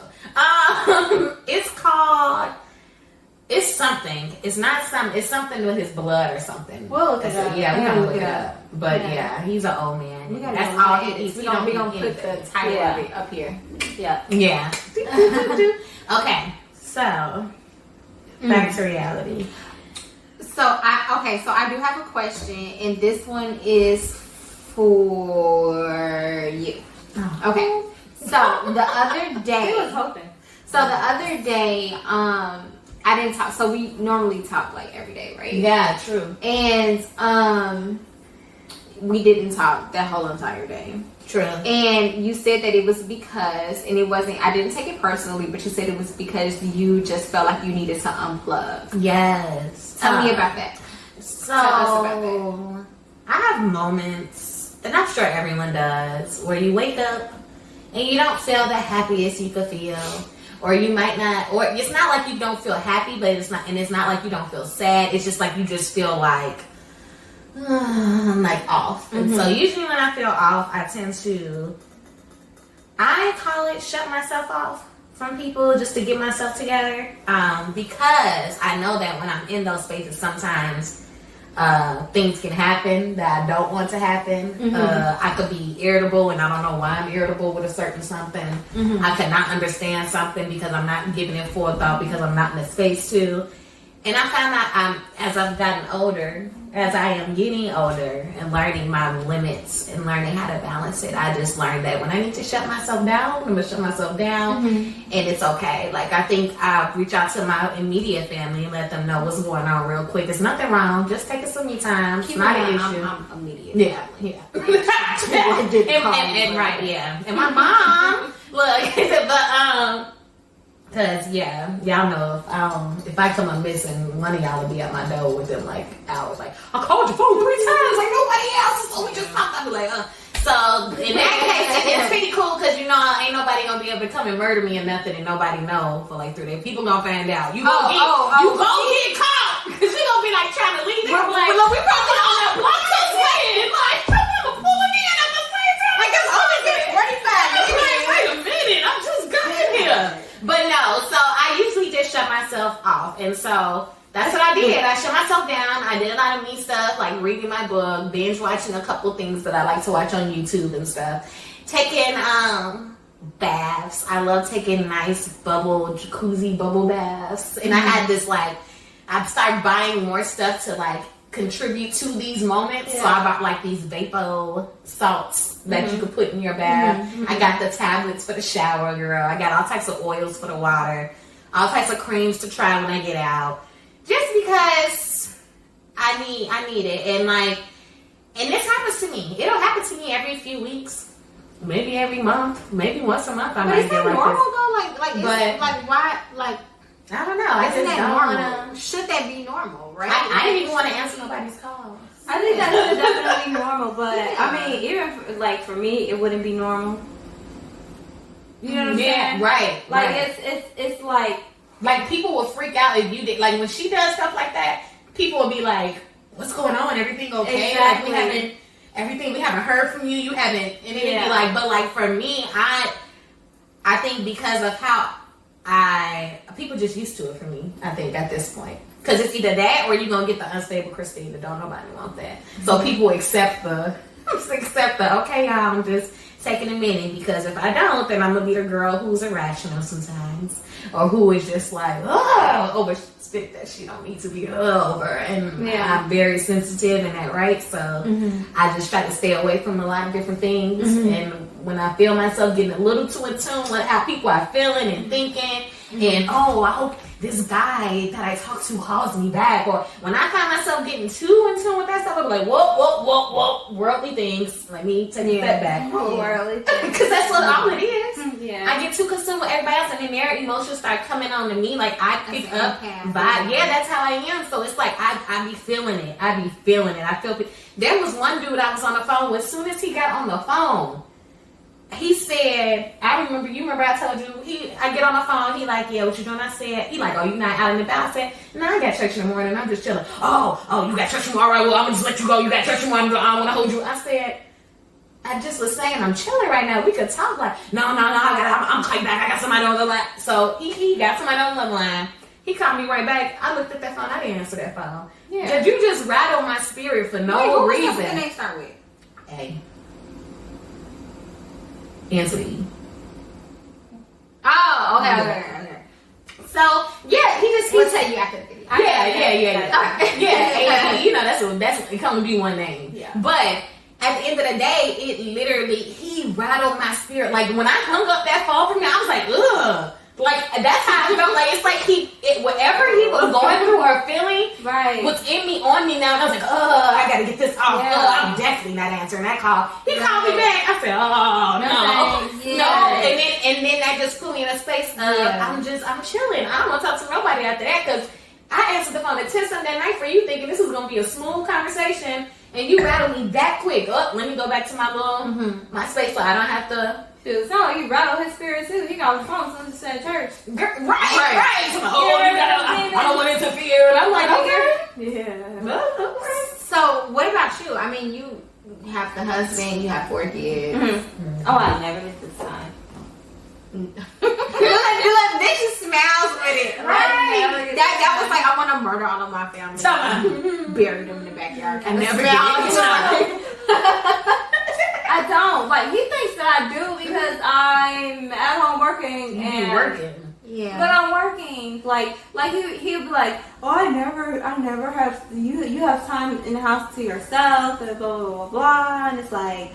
It's called. It's something. It's not something. It's something with his blood or something. We'll look it up. Yeah, we're Yeah, gonna look look it it up. But yeah, he's an old man. We gotta That's know all what he it eats. is. He We don't gonna eat put the anything. title Yeah. of it up here. Yeah. Yeah. Okay, so back to reality. So I do have a question, and this one is for you. Okay. So the other day, He was hoping. So the other day, I didn't talk. So we normally talk like every day, right? Yeah, true. And we didn't talk that whole entire day. True. And you said that it was because, and it wasn't. I didn't take it personally, but you said it was because you just felt like you needed to unplug. Yes. Tell me about that. So Tell us about that. I have moments, and I'm sure everyone does, where you wake up and you don't feel the happiest you could feel, or you might not, or it's not like you don't feel happy, but it's not like you don't feel sad. It's just like you just feel like off. And so usually when I feel off, I tend to, I call it shut myself off from people just to get myself together, because I know that when I'm in those spaces, sometimes things can happen that I don't want to happen. I could be irritable and I don't know why I'm irritable with a certain something. I cannot understand something because I'm not giving it forethought, because I'm not in the space to. And I found out as I've gotten older, as I am getting older and learning my limits and learning how to balance it, I just learned that when I need to shut myself down, I'm going to shut myself down, and it's okay. Like, I think I'll reach out to my immediate family and let them know what's going on real quick. There's nothing wrong. Just take it some me time. It's not an issue. I'm immediate. Yeah. and right, yeah. And my mom, look, but, cause y'all know if I come up missing, one of y'all will be at my door within like hours. Like, I called your phone 3 times, like nobody else. So we just popped up. Like, So in that case, it's pretty cool because ain't nobody gonna be able to come and murder me or nothing, and nobody know for like 3 days. People gonna find out. You gonna get caught because you gonna be like trying to leave. We probably on that block saying like pulling in at the same time. Like it's only been 45 minutes. Wait a minute, I just got here. But no, so I usually just shut myself off. And so that's what I did. I shut myself down. I did a lot of me stuff, like reading my book, binge watching a couple things that I like to watch on YouTube and stuff. Taking baths. I love taking nice jacuzzi bubble baths. And I had this I started buying more stuff to contribute to these moments. Yeah. So I bought these vapor salts that you could put in your bath. I got the tablets for the shower, girl. I got all types of oils for the water, all types of creams to try when I get out, just because I need it. And this happens to me. It'll happen to me every few weeks, maybe every month, maybe once a month. I might get normal this. Though? Why? I don't know. I just don't normal? Should that be normal, right? I didn't even want to answer nobody's calls. I think that's definitely normal, but I mean, even for me, it wouldn't be normal. You know what I'm saying? Right. It's like people will freak out if you did. Like when she does stuff like that, people will be like, "What's going on? Everything okay? Exactly. We haven't heard from you. You haven't." And it'd be like, but for me, I think because of how people just used to it for me. I think at this point, because it's either that or you're gonna get the unstable Christine that don't nobody want that. So people accept the okay, y'all, I'm just taking a minute, because if I don't, then I'm gonna be the girl who's irrational sometimes, or who is just overspit that she don't need to be over. And I'm very sensitive in that, right? So I just try to stay away from a lot of different things. And when I feel myself getting a little too in tune with how people are feeling and thinking, and I hope this guy that I talk to calls me back, or when I find myself getting too in tune with that stuff, I'm like, whoa, worldly things. Let me take a step back. Worldly things. Because that's what all it is. Yeah. I get too consumed with everybody else, and then their emotions start coming on to me. Like I pick up vibe. Yeah, that's how I am. So it's like I be feeling it. I feel it. There was one dude I was on the phone with. As soon as he got on the phone, he said, you remember I told you, I get on the phone, he like, yeah, what you doing? I said, he like, oh, you not out and about? I said, no, I got church in the morning, I'm just chilling. Oh, you got church tomorrow? All right, well, I'm gonna just let you go, you got church tomorrow, I don't wanna hold you. I said, I just was saying, I'm chilling right now, we could talk. Like, no, I'm coming back, I got somebody on the line. So he got somebody on the line, he called me right back. I looked at that phone, I didn't answer that phone. Yeah. Did you just rattle my spirit for no reason? What's the name start with? A. Answer E. Oh, okay. So yeah, We'll tell you after the video. Yeah. That's it come to be one name. Yeah. But at the end of the day, he rattled my spirit. Like when I hung up that phone from me, I was like, ugh. Like that's how I felt. Like it's like whatever he was going through or feeling was in me, on me now. And I was like, I gotta get this off. I'm definitely not answering that call. He called me back. I said, no. And then that just put me in a space of I'm chilling. I don't want to talk to nobody after that, because I answered the phone at 10 something that night for you, thinking this was gonna be a smooth conversation. and you rattle me that quick. Oh, let me go back to my little my space so I don't have to. Dude, so you rattle his spirit too. He got on the phone since he said church. Right. Oh, I don't want to interfere. And I'm like, okay. Yeah. So what about you? I mean, you have the husband, you have 4 kids. Oh, I never did this time. Look, this just smiles with it. Right. That was like, I want to murder all of my family. Bury them in the backyard. I never did. I don't. Like, he thinks that I do because I'm at home working. You working. Yeah. But I'm working. Like he'll be like, oh, I never have, you have time in the house to yourself, and blah, blah, blah, blah. And it's like,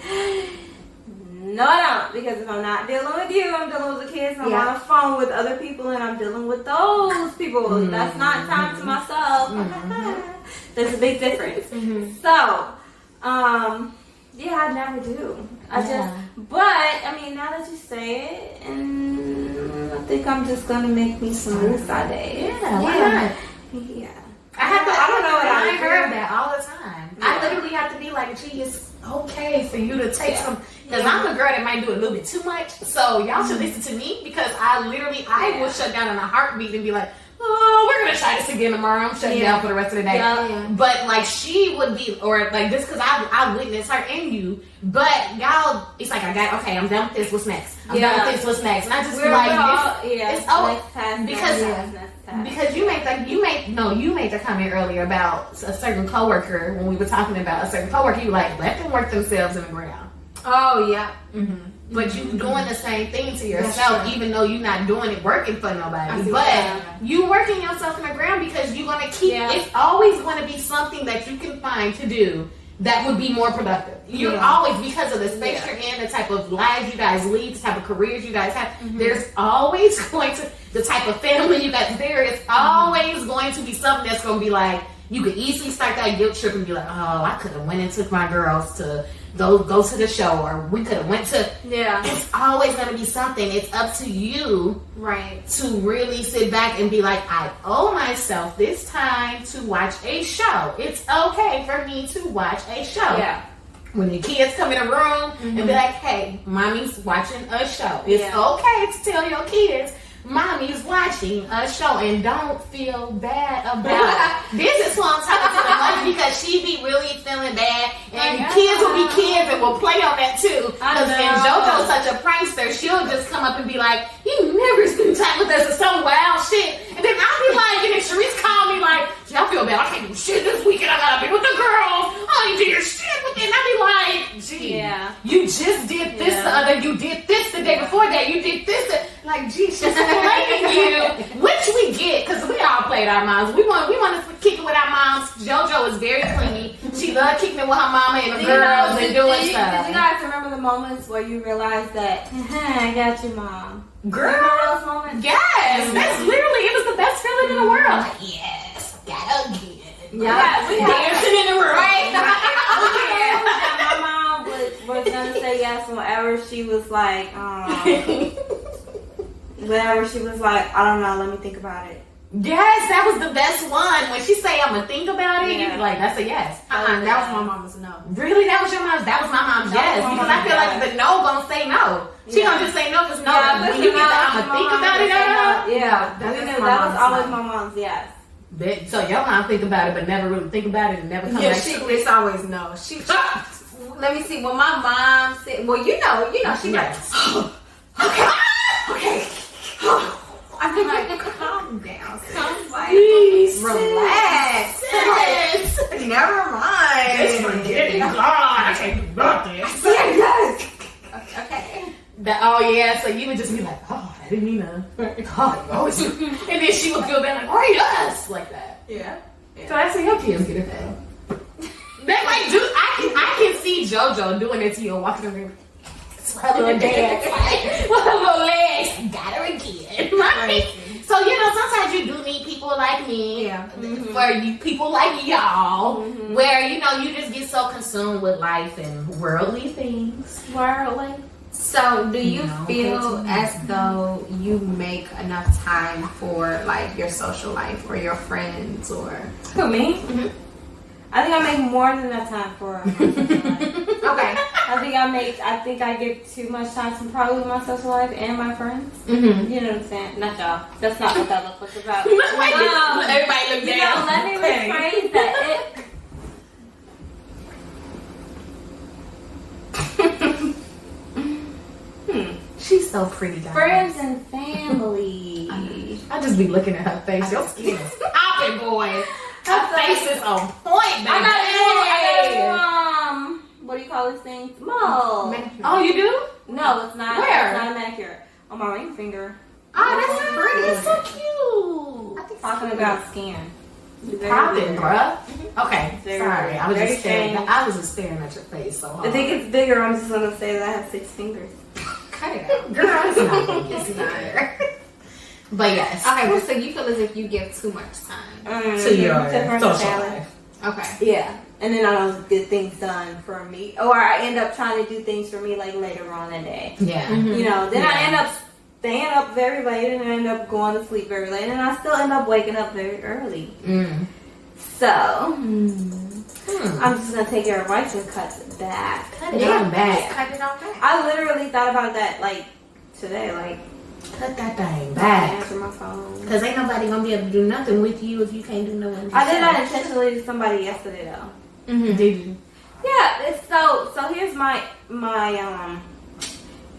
no, I don't. Because if I'm not dealing with you, I'm dealing with the kids. I'm on the phone with other people, and I'm dealing with those people. That's not time to myself. There's a big difference. So, yeah, I never do. But I mean, now that you say it, and I think I'm just gonna make me some Musa days. Yeah, why not? Yeah. I don't know what I heard do. that all the time. I literally have to be like, gee, it's okay for you to take some, because I'm a girl that might do a little bit too much. So y'all should listen to me, because I will shut down in a heartbeat and be like, oh, we're gonna try this again tomorrow. I'm shutting down for the rest of the day. But like, she would be, or like this, because I witnessed her and you. But y'all, it's like, I'm done with this. What's next? I'm done with this. What's next? And I just because you made the comment earlier about a certain coworker when we were talking about a certain coworker. You like, let them work themselves in the ground. Oh yeah. But you doing the same thing to yourself, even though you're not doing it working for nobody. But you working yourself in the ground, because you're gonna keep. It's always going to be something that you can find to do that would be more productive. You're always, because of the space you're in, the type of lives you guys lead, the type of careers you guys have. There's always going to, the type of family you guys. There is always going to be something that's going to be like, you could easily start that guilt trip and be like, oh, I could have went and took my girls to go to the show, or we could have went to. It's always going to be something. It's up to you, to really sit back and be like, I owe myself this time to watch a show. It's okay for me to watch a show. When the kids come in a room and be like, hey, mommy's watching a show. It's okay to tell your kids, mommy's watching a show, and don't feel bad about it. This is what I'm talking to the mother, because she be really feeling bad, and kids will be kids and will play on that too. Because JoJo's such a prankster, she'll just come up and be like, you never spend time with us, or some wild shit. And then I'll be like, and then Sharice called me like, I feel bad, I can't do shit this weekend, I gotta be with the girls, I ain't do your shit with it. And I'll be like, gee, you just did this the other, you did this the day before that, you did this, like, gee, she's blaming you, which we get, because we all played our moms. We want to kick it with our moms. JoJo is very clingy. She loves kicking it with her mama and the girls and doing stuff. Did you guys remember the moments where you realized that, I got you, mom? Girl, those moments? Yes, that's literally, it was the best feeling in the world. Like, yes, got again. We dancing in the room. My mom was gonna say yes whenever she was like, whenever she was like, I don't know, let me think about it. Yes, that was the best one. When she say, I'm gonna think about it, you're like, that's a yes. That was my mama's no. Really? That was your mom's? That was my mom's yes. Because I feel like the no gonna say no. She gonna just say no because no. When you get the I'm gonna think about it, that was always my mom's yes. So your mom think about it, but never really think about it, and never come back. It's always no. She let me see. When my mom said, well, you know, she like, okay. I'm like, calm down. Relax. Never mind. Just forget it. God, I can't do nothing. Yes. Okay. So you would just be like, oh, I didn't mean to. And then she would feel bad, like, why yes, like that. Yeah. So that's how your kids get it though. They like do. I can see JoJo doing it to you, walking around. Her little dance, like, with her little legs, got her again. Right? So, sometimes you do need people like me, where people like y'all, where, you just get so consumed with life and worldly things. So, do you feel as though you make enough time for, like, your social life or your friends or... Who, me? I think I make more than enough time for my social life. Okay. I think I give too much time to probably my social life and my friends. Mm-hmm. You know what I'm saying? Not y'all. That's not what that looks about. Everybody look You down. know, let me rephrase that. She's so pretty, guys. Friends and family. I just be looking at her face. Your skin is popping, boy. Her That's face is on point, baby. I got what do you call these things? Mole. Oh, you do? No, it's not. Where? It's not a manicure. On my ring finger. Oh, that's pretty. It's so cute. I think Talking about skin. Popping, bruh. Okay, Very sorry. I was very just staring. strange. I was just staring at your face so hard. If it gets bigger, I'm just gonna say that I have 6 fingers. Cut it out. Girl, it's not gonna get smaller. But yes. Okay, well, so you feel as if you give too much time. So your Friends social and family. life. Okay. Yeah. And then I don't get things done for me. Or I end up trying to do things for me like later on in the day. Yeah. Mm-hmm. You know, then I Yeah. end up staying up very late and I end up going to sleep very late and I still end up waking up very early. Mm. So I'm just gonna take your advice and cut it back. Cut it on back. Cut it off back. I literally thought about that like today, like Cut that thing I back. answer my phone. Because ain't nobody gonna be able to do nothing with you if you can't do nothing with I did that yourself. intentionally to somebody yesterday though. Mm-hmm. Did you? Yeah, so here's my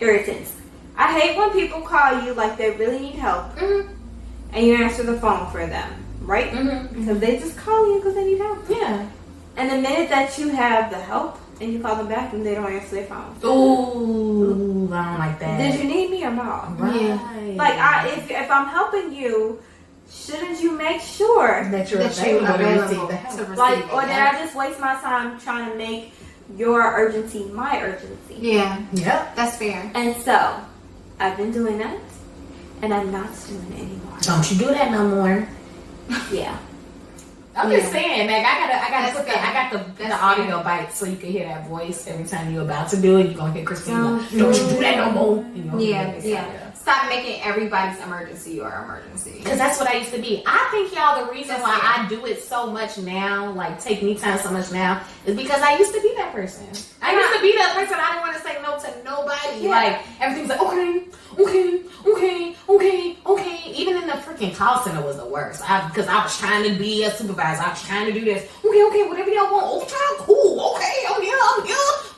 irritants. I hate when people call you like they really need help and you answer the phone for them, right? Mm-hmm. Because they just call you because they need help. Yeah. And the minute that you have the help and you call them back and they don't answer their phone. Ooh, I don't like that. Did you need me or not? Right. Like if I'm helping you, shouldn't you make sure? that you're That you're available to available receive the to help. receive Like, it, or did yeah. I just waste my time trying to make your urgency my urgency? Yeah, Yep. that's fair. And so, I've been doing that, and I'm not doing it anymore. Don't you do that no more. Yeah. I'm just saying, like I gotta That's put fair. that. I got the That's audio fair. bite so you can hear that voice every time you're about to do it. You're gonna hear Christina. Don't you do that no more. You know, Yeah. Stop making everybody's emergency your emergency. Because that's what I used to be. I think y'all the reason why I do it so much now, like take me time so much now, is because I used to be that person. I used to be that person. I didn't want to say no to nobody. Yeah. Like everything's like okay. Even in the freaking call center was the worst. Because I was trying to be a supervisor. I was trying to do this. Okay, whatever y'all want. Overtime, cool. Okay, I'm here.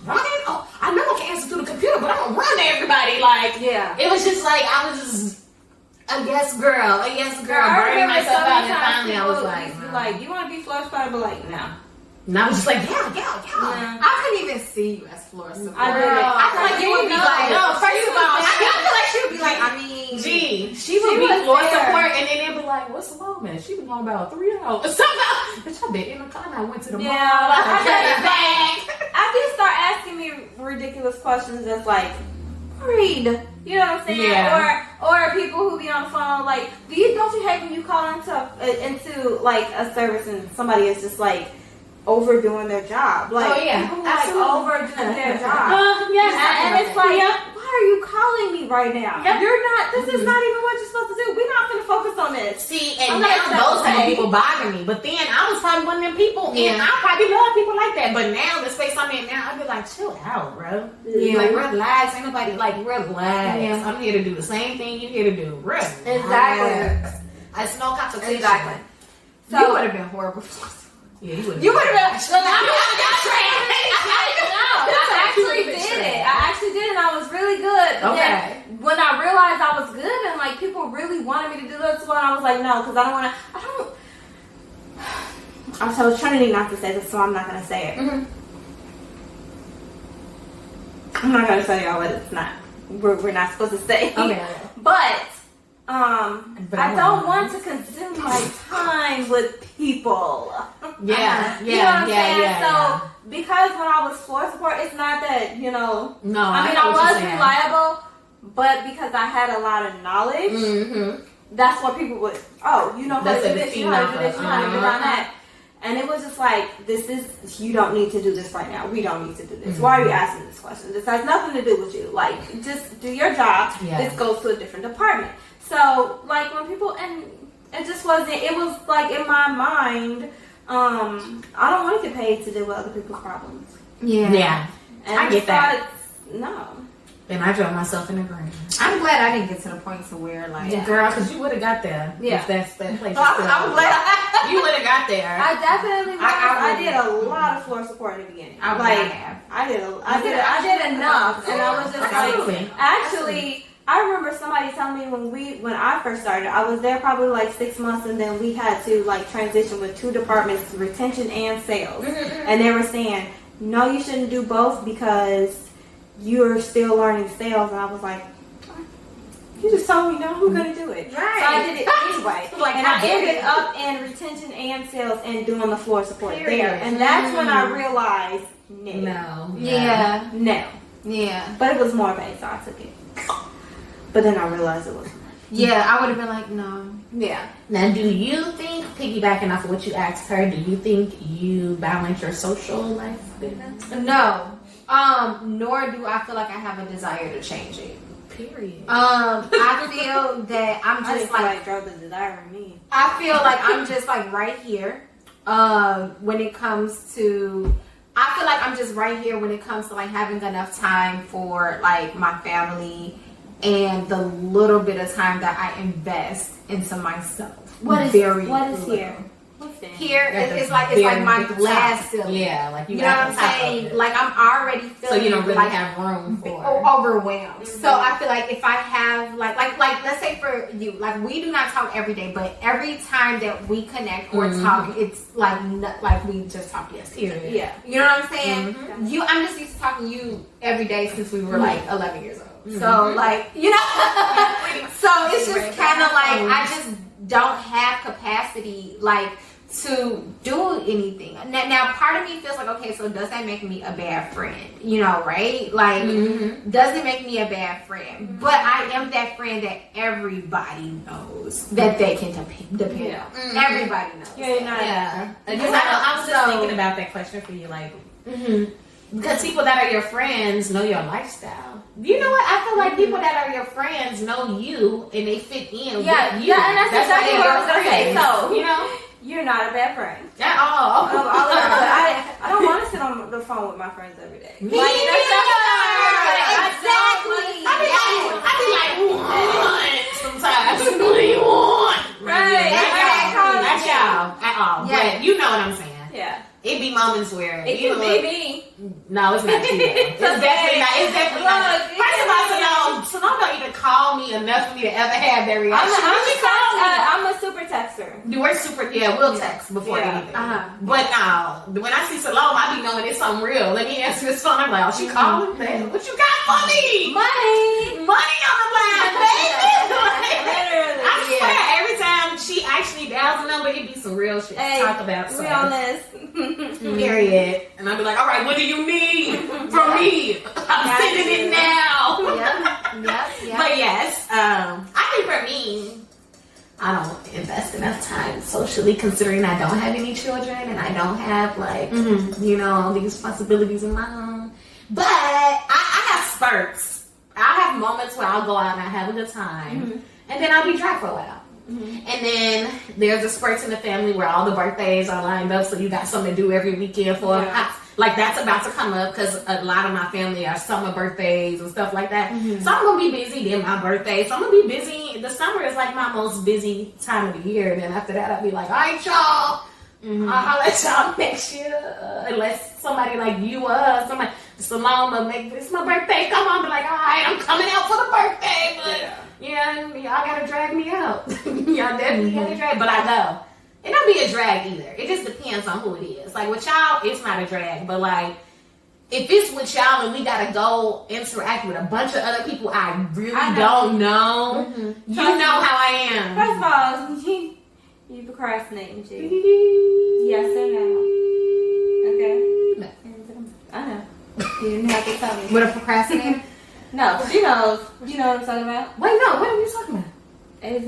Running. Oh, I know I can answer to the computer, but I don't run to everybody. Like, Yeah. it was just like I was just a yes girl, burning remember myself so out, many and times finally I people was used to be like, you want to be floor spider? But like, no. and I was just like, yeah. Yeah. I couldn't even see you as Flora support. I did it. I feel like you would be like, no, first of all, I feel like she would be like, I mean, Gee, she would be was floor there. support, and then they'd be like, "What's the law, man? She been gone about 3 hours." Somehow, bitch, I been in the car. And I went to the mall. Yeah, Like, I came got back. After you start asking me ridiculous questions that's like, read. You know what I'm saying? Yeah. Or people who be on the phone like, don't you hate when you call into like a service and somebody is just like overdoing their job? Like, Oh, yeah. people who like Absolutely. overdoing their job. Yes, And it's like, why are you calling me right now? Yep. You're not. This is not even what you're supposed to do. We're not going to focus on this. See, I'm and not now gonna those type of say- people bother me. But then I was probably one of them people, and Yeah. I probably love people like that. But now, the space I'm in now, I'd be like, chill out, bro. yeah, like relax. Ain't nobody like, Relax. Yeah. I'm here to do the same thing you're here to do. Relax. Exactly. It's no competition. Exactly. you would have been horrible. Yeah, you would. You would have been. I actually did it. I actually did it and I was really good. But Okay. then when I realized I was good and like people really wanted me to do this one, I was like, no, because I told Trinity not to say this, so I'm not going to say it. Mhm. I'm not going to tell y'all what it's not. We're not supposed to say. Okay. But But I don't want to consume my time with people. Yeah, You know what I'm saying? yeah. So because when I was floor support, it's not that, No, I mean, know I what you're was saying. reliable, but because I had a lot of knowledge, Mm-hmm. that's what people would, you know how That's to a do this, good you know how to do thing this, you know how to do uh-huh. that. And it was just like, you don't need to do this right now. We don't need to do this. Why are you asking this question? This has nothing to do with you. Like, just do your job. Yeah. This goes to a different department. So, like, when people, and it just wasn't, it was like in my mind, I don't want to get paid to deal with other people's problems. Yeah. And I get that. besides, no. And I drove myself in the ground. I'm glad I didn't get to the point to where like Girl, because you would have got there. Yeah. If that's that place. I'm glad You would have got there. I definitely was. I I did a lot of floor support in the beginning. I did enough, and I was just Absolutely. like, actually, I remember somebody telling me when I first started, I was there probably like 6 months, and then we had to like transition with 2 departments, retention and sales, and they were saying, no, you shouldn't do both because you're still learning sales, and I was like, you just told me no, I'm gonna do it. Right. So I did it anyway. Like, And how I dare ended you. up in retention and sales and doing the floor support Period. there. And that's when I realized no. No. Yeah. No. Yeah. But it was more pay, so I took it. But then I realized it wasn't. Yeah, I would have been like, no. Yeah. Now, do you think, piggybacking off of what you asked her, do you think you balance your social life better? No. Nor do I feel like I have a desire to change it. Period. I feel that I'm I just just like drove the desire in me. I feel like I'm just like right here. When it comes to I feel like I'm just right here when it comes to like having enough time for like my family and the little bit of time that I invest into myself. What is little. here? What's that? Here At the it's like very my top. glass ceiling. Yeah, like You know what I'm saying? Like I'm already So feeling you don't really like have room for. overwhelmed. So I feel like if I have like let's say for you, like we do not talk every day, but every time that we connect or talk, it's like like we just talked yesterday. Yeah. You know what I'm saying? I'm just used to talking to you every day since we were like 11 years old. So like you know, so it's just kind of like I just don't have capacity like to do anything. Now, part of me feels like, okay, so does that make me a bad friend? You know, right? Like, does it make me a bad friend? But I am that friend that everybody knows that they can depend on. Everybody knows. You're not. Yeah. Because I was just thinking about that question for you, like, because people that are your friends know your lifestyle. You know what? I feel like people that are your friends know you and they fit in with you. Yeah, and that's exactly why what I they're was gonna say. your So, friends, you know? You're not a bad friend. At all. Of all of that, but I don't want to sit on the phone with my friends every day. Me Like, neither. Exactly. I be like, what? Sometimes. What do you want? Right. Not y'all at all. Yeah. But you know what I'm saying. Yeah. It be moments where It you can look, be me. no, it's not you. It's definitely not. It's definitely not. Look, First of all, Siloam don't even call me enough for me to ever have that reaction. I'm a super texter. We're super, we'll text before anything. But now, when I see Siloam, I be knowing it's something real. Let me answer this phone. I'm like, oh, she calling? Man, what you got for me? Money. Money on the line, baby. Literally. I swear, every time she actually dials a number, it be some real shit to talk about. So. We on this. Period. And I'll be like, all right, what do you need from me? I'm sending it now. Yep. But yes, I think for me, I don't invest enough time socially, considering I don't have any children and I don't have like, all these responsibilities of my own. But I have spurts. I have moments where I'll go out and I have a good time, and then I'll be dry for a while. And then there's the spurts in the family where all the birthdays are lined up, so you got something to do every weekend for. Like that's about to come up because a lot of my family are summer birthdays and stuff like that. So I'm gonna be busy then my birthday. So I'm gonna be busy. The summer is like my most busy time of the year. And then after that, I'll be like, all right, y'all. I'll let y'all next year, unless somebody like you or somebody, Siloam will make this my birthday. Come on, be like, all right, I'm coming out for the birthday, but y'all gotta drag me out. Y'all definitely gotta drag, but I go. It don't be a drag either. It just depends on who it is. Like with y'all, it's not a drag, but like if it's with y'all and we gotta go interact with a bunch of other people I really don't know, you know how I am. First of all, you procrastinating, G. Yes or no? Okay. I know. You didn't have to tell me. With a procrastinator? No, she knows. You know what I'm talking about? Wait, no, what are you talking about? AZ.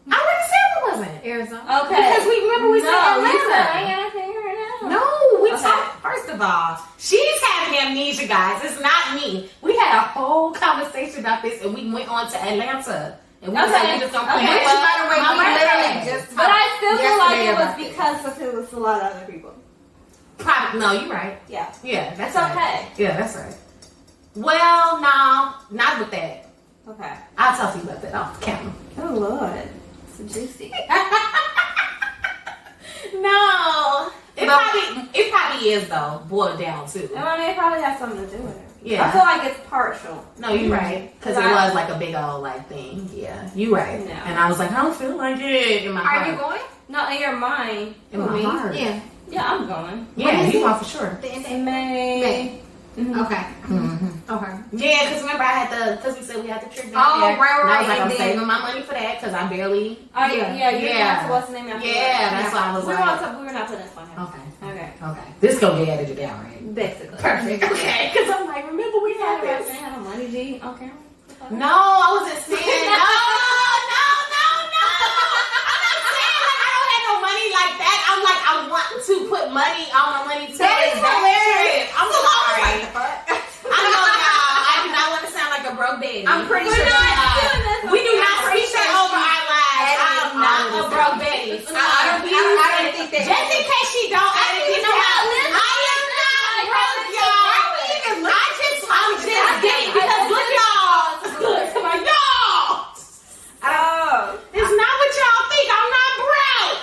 I already said it wasn't. Arizona. Okay. Because we remember we said Atlanta. I ain't gotta figure it out. No, we talked. First of all, she's having amnesia, guys. It's not me. We had a whole conversation about this, and we went on to Atlanta. And we just gonna plan Okay. Which, by the way, we literally just But I still feel like yesterday it was about this. because of it was a lot of other people. Probably, no, you're right. Yeah. Yeah, that's It's right. okay. Yeah, that's right. Well, no, not with that. Okay. I'll talk to you about that off the camera. Oh Lord, it's juicy. No, it probably is though. Boiled down too. I mean, it probably has something to do with it. Yeah. I feel like it's partial. No, you're right. Because it was like a big old like thing. Yeah, you right. No. And I was like, I don't feel like it in my heart. Are you going? No, in your mind. In my heart. Yeah. Yeah, I'm going. Yeah, you are for sure. The end In May. May. Mhm. Okay. Mm-hmm. Okay. Yeah, because remember I had because we said we had the trip down Oh, there. right, And I was right, like, I'm and then- saving my money for that because I barely. Oh yeah, you're Yeah. going to what's the name after Yeah, that's why I was we're like, not putting this one here. okay, Okay. okay. This gonna get edited down, right? Basically. Perfect. Okay, because I'm like, remember we had Yeah, this. man, money G. Okay. No, I wasn't saying. No. I'm not saying like I don't have no money like that. I'm like I want to put money, all my money to That is hilarious. I'm sorry. I know y'all. I do not want to sound like a broke baby. I'm pretty We're sure not you're not. doing this. We do not speak that over our lives. I am not a broke baby. I don't think that. Just in case she don't edit, you know what? I am not broke, y'all. I'm just getting because look, y'all. Like, y'all. Oh. It's not what y'all think. I'm not broke.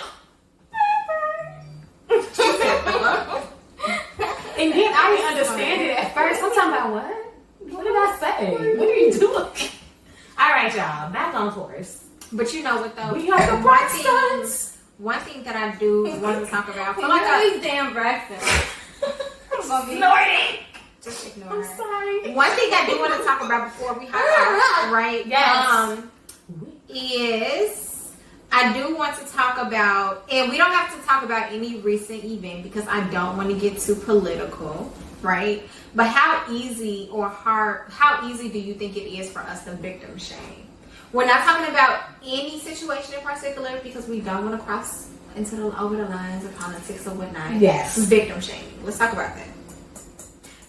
And then I didn't understand it at first. I'm talking about what? What did I say? What are you doing? All right, y'all. Back on course. But you know what though? We have the Braxtons. One thing that I do want to talk about. I feel Look like at I these damn Braxton. snorting. Just ignore I'm her. sorry. One thing I do want to talk about before we hop out, right? Yes. Is I do want to talk about, and we don't have to talk about any recent event because I don't want to get too political, right? But how easy do you think it is for us to victim shame? We're not talking about any situation in particular because we don't want to cross over the lines of politics or whatnot. Yes. Victim shaming. Let's talk about that.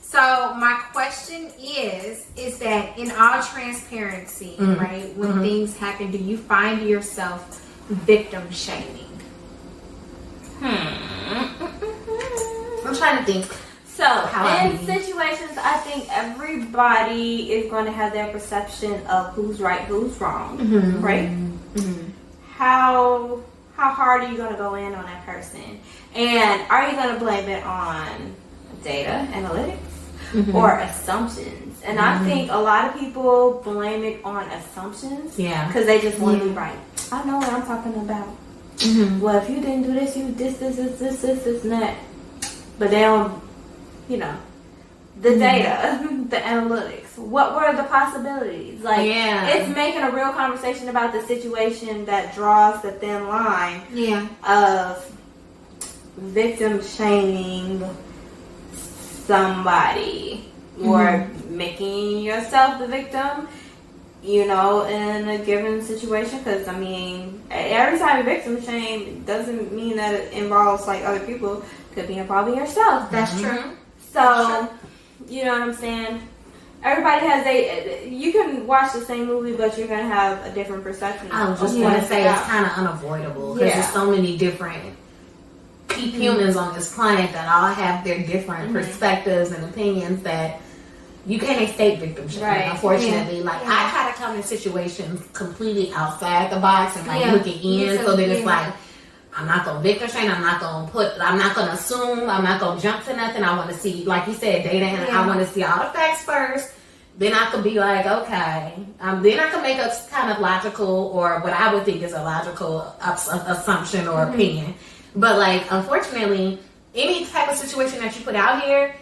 So my question is that in all transparency, right, when things happen, do you find yourself victim shaming? I'm trying to think. So, in situations, I think everybody is going to have their perception of who's right, who's wrong, right? How hard are you going to go in on that person? And are you going to blame it on data, analytics, or assumptions? And I think a lot of people blame it on assumptions because they just want to be right. I know what I'm talking about. Well, if you didn't do this, you this, and that. But they don't, the data, the analytics. What were the possibilities? Like, it's making a real conversation about the situation that draws the thin line of victim shaming somebody or making yourself the victim, in a given situation. Because, every time you victim shame doesn't mean that it involves, like, other people. Could be involving yourself. That's true. So, you know what I'm saying? Everybody has you can watch the same movie, but you're going to have a different perception. I was just going to say it's kind of unavoidable because there's so many different humans on this planet that all have their different perspectives and opinions that you can't escape victim shaming, unfortunately. Like, I try to come in situations completely outside the box and, like, looking in, so that it's like, I'm not going to victim shame, I'm not going to assume, I'm not going to jump to nothing. I want to see, like you said, data, and I want to see all the facts first. Then I could be like, okay. Then I can make a kind of logical, or what I would think is a logical assumption or opinion. But, like, unfortunately, any type of situation that you put out here,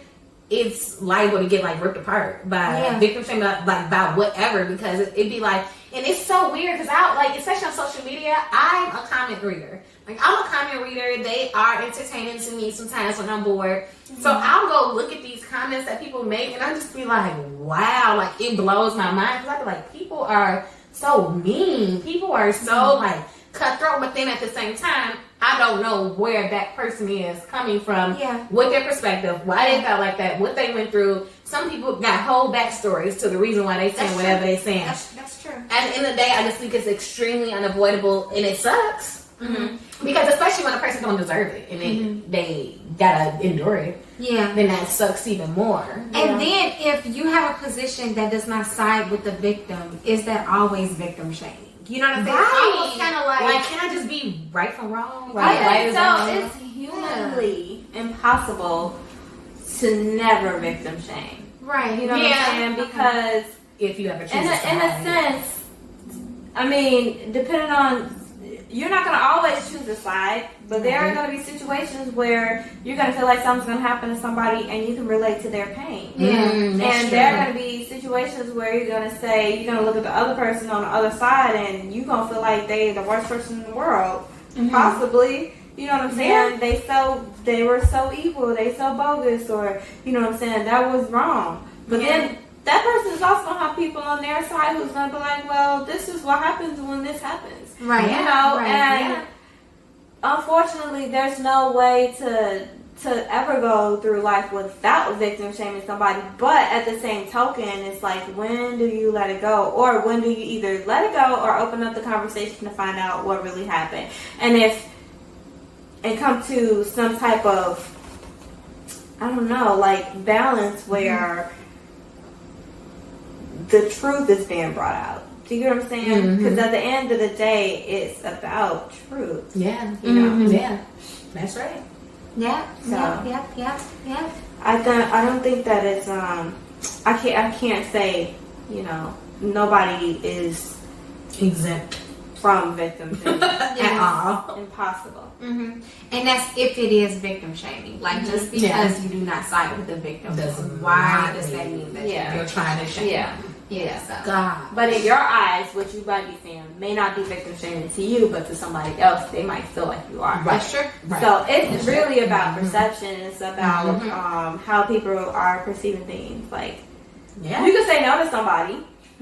it's liable to get, like, ripped apart by victim shaming, like, by whatever, because it'd be like, and it's so weird because especially on social media, I'm a comment reader. Like, I'm a comment reader. They are entertaining to me sometimes when I'm bored. So I'll go look at these comments that people make, and I'll just be like, wow, like, it blows my mind. Because I be like, people are so mean. People are so, like, cutthroat. But then at the same time, I don't know where that person is coming from, Yeah. what their perspective, why they felt like that, what they went through. Some people got whole backstories to the reason why they saying whatever they saying. That's true. At the end of the day, I just think it's extremely unavoidable, and it sucks. Because especially when a person don't deserve it, and then they gotta endure it, Yeah. then that sucks even more. And then if you have a position that does not side with the victim, is that always victim shaming? You know what I'm saying? It's almost kind of Like, can I just be right from wrong? Okay, is so wrong? it's humanly impossible to never victim shame. right. You know what I'm saying? Because If you ever choose in to a side. sense, I mean, depending on, you're not going to always choose a side, but there are going to be situations where you're going to feel like something's going to happen to somebody and you can relate to their pain. And there are going to be situations where you're going to say, you're going to look at the other person on the other side and you're going to feel like they're the worst person in the world. Possibly. You know what I'm saying? They were so evil, they so bogus, or, you know what I'm saying, that was wrong. But then that person is also going to have people on their side who's going to be like, well, this is what happens when this happens. Right. You know, Right. and unfortunately, there's no way to ever go through life without victim shaming somebody. But at the same token, it's like, when do you let it go? Or when do you either let it go or open up the conversation to find out what really happened? And come to some type of, I don't know, like balance where the truth is being brought out. Do you get what I'm saying? Because at the end of the day, it's about truth. Yeah. You know? Yeah. That's right. Yeah. So- Yeah. I don't think that it's I can't say, you know, nobody is Exempt from victim shaming. at all. Impossible. And that's if it is victim shaming. Like, just because you do not side with the victim, Doesn't why not does that mean mean that You're trying to shame. Yeah. So. God. But in your eyes, what you might be saying may not be victim shaming to you, but to somebody else, they might feel like you are. That's true. Right. So it's really about perception. It's about how people are perceiving things. Like, Yeah. you can say no to somebody.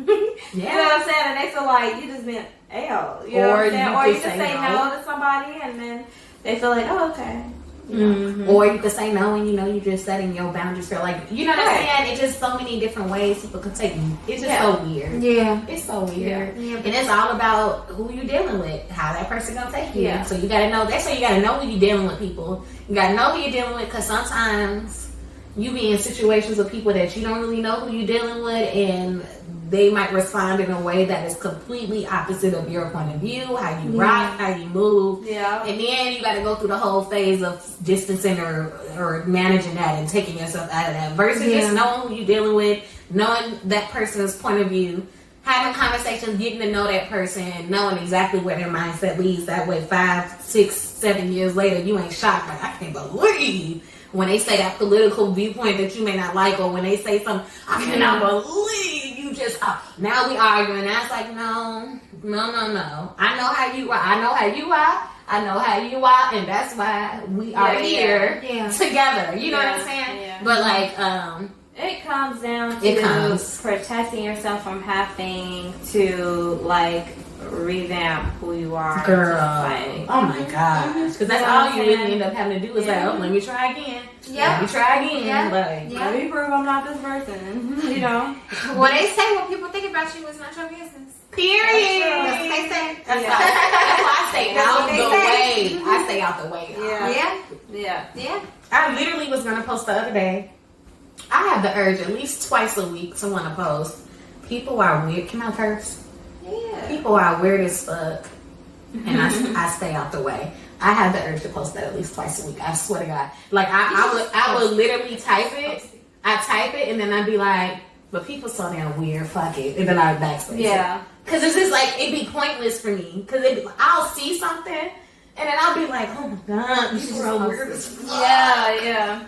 You Yeah. know what I'm saying? And they feel like you just been L. You know what I'm saying? Or you can say no to somebody and then they feel like, oh, okay. You know? Or you could say no and you know you're just setting your boundaries for, like, you know what I'm saying? It's just so many different ways people could take you. It's just so weird. Yeah. It's so weird. Yeah. And it's all about who you're dealing with, how that person gonna take you. Yeah. So you gotta know, that's why you gotta know who you're dealing with, people. You gotta know who you're dealing with, because sometimes you be in situations with people that you don't really know who you're dealing with, and they might respond in a way that is completely opposite of your point of view, how you rock, how you move. Yeah. And then you got to go through the whole phase of distancing or managing that and taking yourself out of that. Versus just knowing who you're dealing with, knowing that person's point of view, having conversations, getting to know that person, knowing exactly where their mindset leads. That way, 5, 6, 7 years later, you ain't shocked. Like, I can't believe when they say that political viewpoint that you may not like, or when they say something, I cannot believe you just, now we arguing. That's like, no. I know how you are. I know how you are, and that's why we are here together. You know what I'm saying? Yeah. But like, It comes down to protecting yourself from having to, like, revamp who you are. girl, in society. oh my gosh, because that's all you really end up having to do is like, oh, let me try again. Let me try again. Like, Let me prove I'm not this person. You know? Well, they say what people think about you is not your business. period. That's what they say. That's why I stay That's out what they the say. way. I stay out the way. Yeah. I literally was gonna post the other day. I have the urge at least twice a week to want to post. People are weird. Can I curse? Yeah. People are weird as fuck, and I stay out the way. I have the urge to post that at least twice a week. I swear to God. Like I would literally type it. I type it and then I'd be like, but people so damn weird. Fuck it, and then I would backspace it. Yeah. Cause it's just like it'd be pointless for me. Cause I'll see something and then I'll be like, oh my God, people are weird as fuck. Yeah.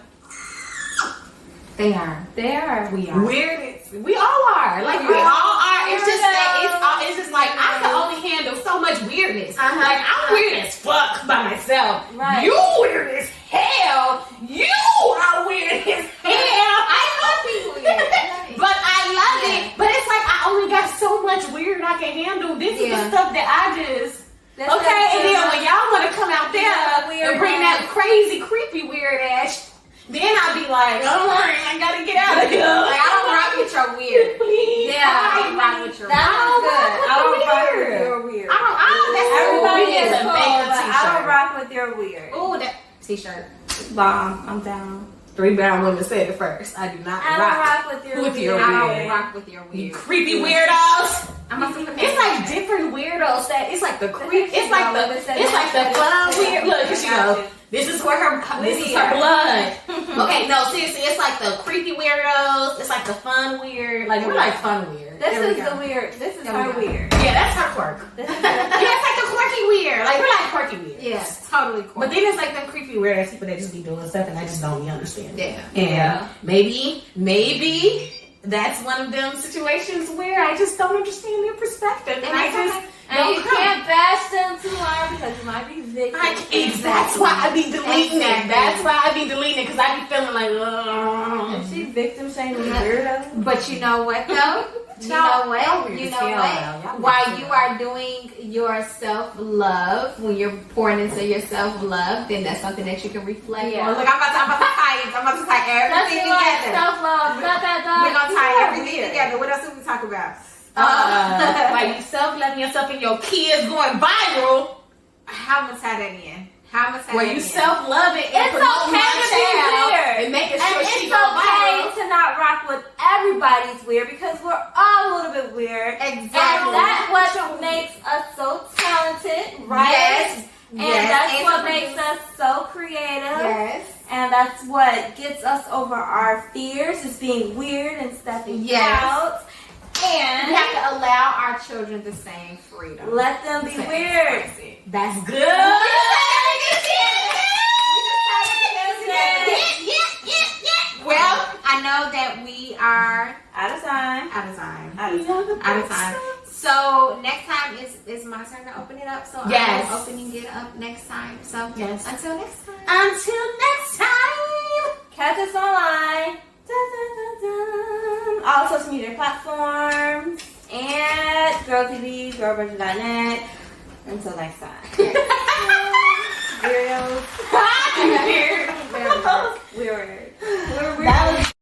They are. We are. Weird. We all are. Like we all are. It's just that it's just like I can only handle so much weirdness. Like I'm weird as fuck by myself. Right. You weird as hell. You are weird as hell. I love people weird. But I love it. But it's like I only got so much weird I can handle. This is the stuff that I just This Okay, is and then when y'all want to come out there weird and bring ass. that crazy, creepy, weird ass, then I'll be like, oh, I gotta get out of here. Like, I don't rock with your weird. Please. Yeah, I don't rock with your That is good. I don't rock with weird. your weird. That's Everybody Ooh, is it's a cool, makeup but I don't t-shirt. rock with your weird. Ooh, that t-shirt. Bomb. I'm down. 3 brown women said it first. I do not I don't rock with your with your weird. I weird. don't rock with your You weird. creepy weirdos. I'm gonna see the It's like different weirdos that it's like the creep. It's like the fun weird. Look, here she goes. This is where this is her blood. Okay, no, seriously, it's like the creepy weirdos. It's like the fun weird. Like we're like fun weird. This There we is go. the weird. This is There we her go. weird. Yeah, that's her quirk. This is Yeah, it's like the quirky weird. Like we're like quirky weird. Yes, totally cool. But then it's like them creepy weird ass people that just be doing stuff and I just don't be understanding. Yeah. And maybe that's one of them situations where I just don't understand their perspective. And I just And you can't bash them too hard because you might be victim. That's why I be deleting it. Exactly. That's why I be deleting it because I be feeling like, Is she victim shaming weirdo? But you know what though? You Y'all- know what? y'all weird You as know hell, what? though. Y'all While weird you as are doing your self-love, when you're pouring into your self-love, then that's something that you can reflect Yeah. on. Look, I'm about to tie That's everything like together. self-love. Got that dog. We're gonna tie You are everything weird. together. What else did we talk about? like you self-loving yourself and your kids going viral. How I'm gonna tie that in? How I'm gonna tie Where that you in? self-loving and It's promoting okay my to be child weird. and making And sure she it's go okay viral. to not rock with everybody's weird because we're all a little bit weird. Exactly. And that's what makes us so talented, right? Yes. And Yes. that's And what to makes us so creative. Yes. And that's what gets us over our fears, is being weird and stepping Yes. out. And We have to allow our children the same freedom. let them be weird. That's good. Well, I know that we are Out of time. out of time. Out of time. Out of time. So next time is my turn to open it up. So Yes. I'm opening it up next time. So Yes. until next time. Until next time. Catch us online. Dun, dun, dun, dun. All social media platforms. And Girl TV, girlbudget.net. Until next time. Weirdos. Weird. Weird. Weird. That was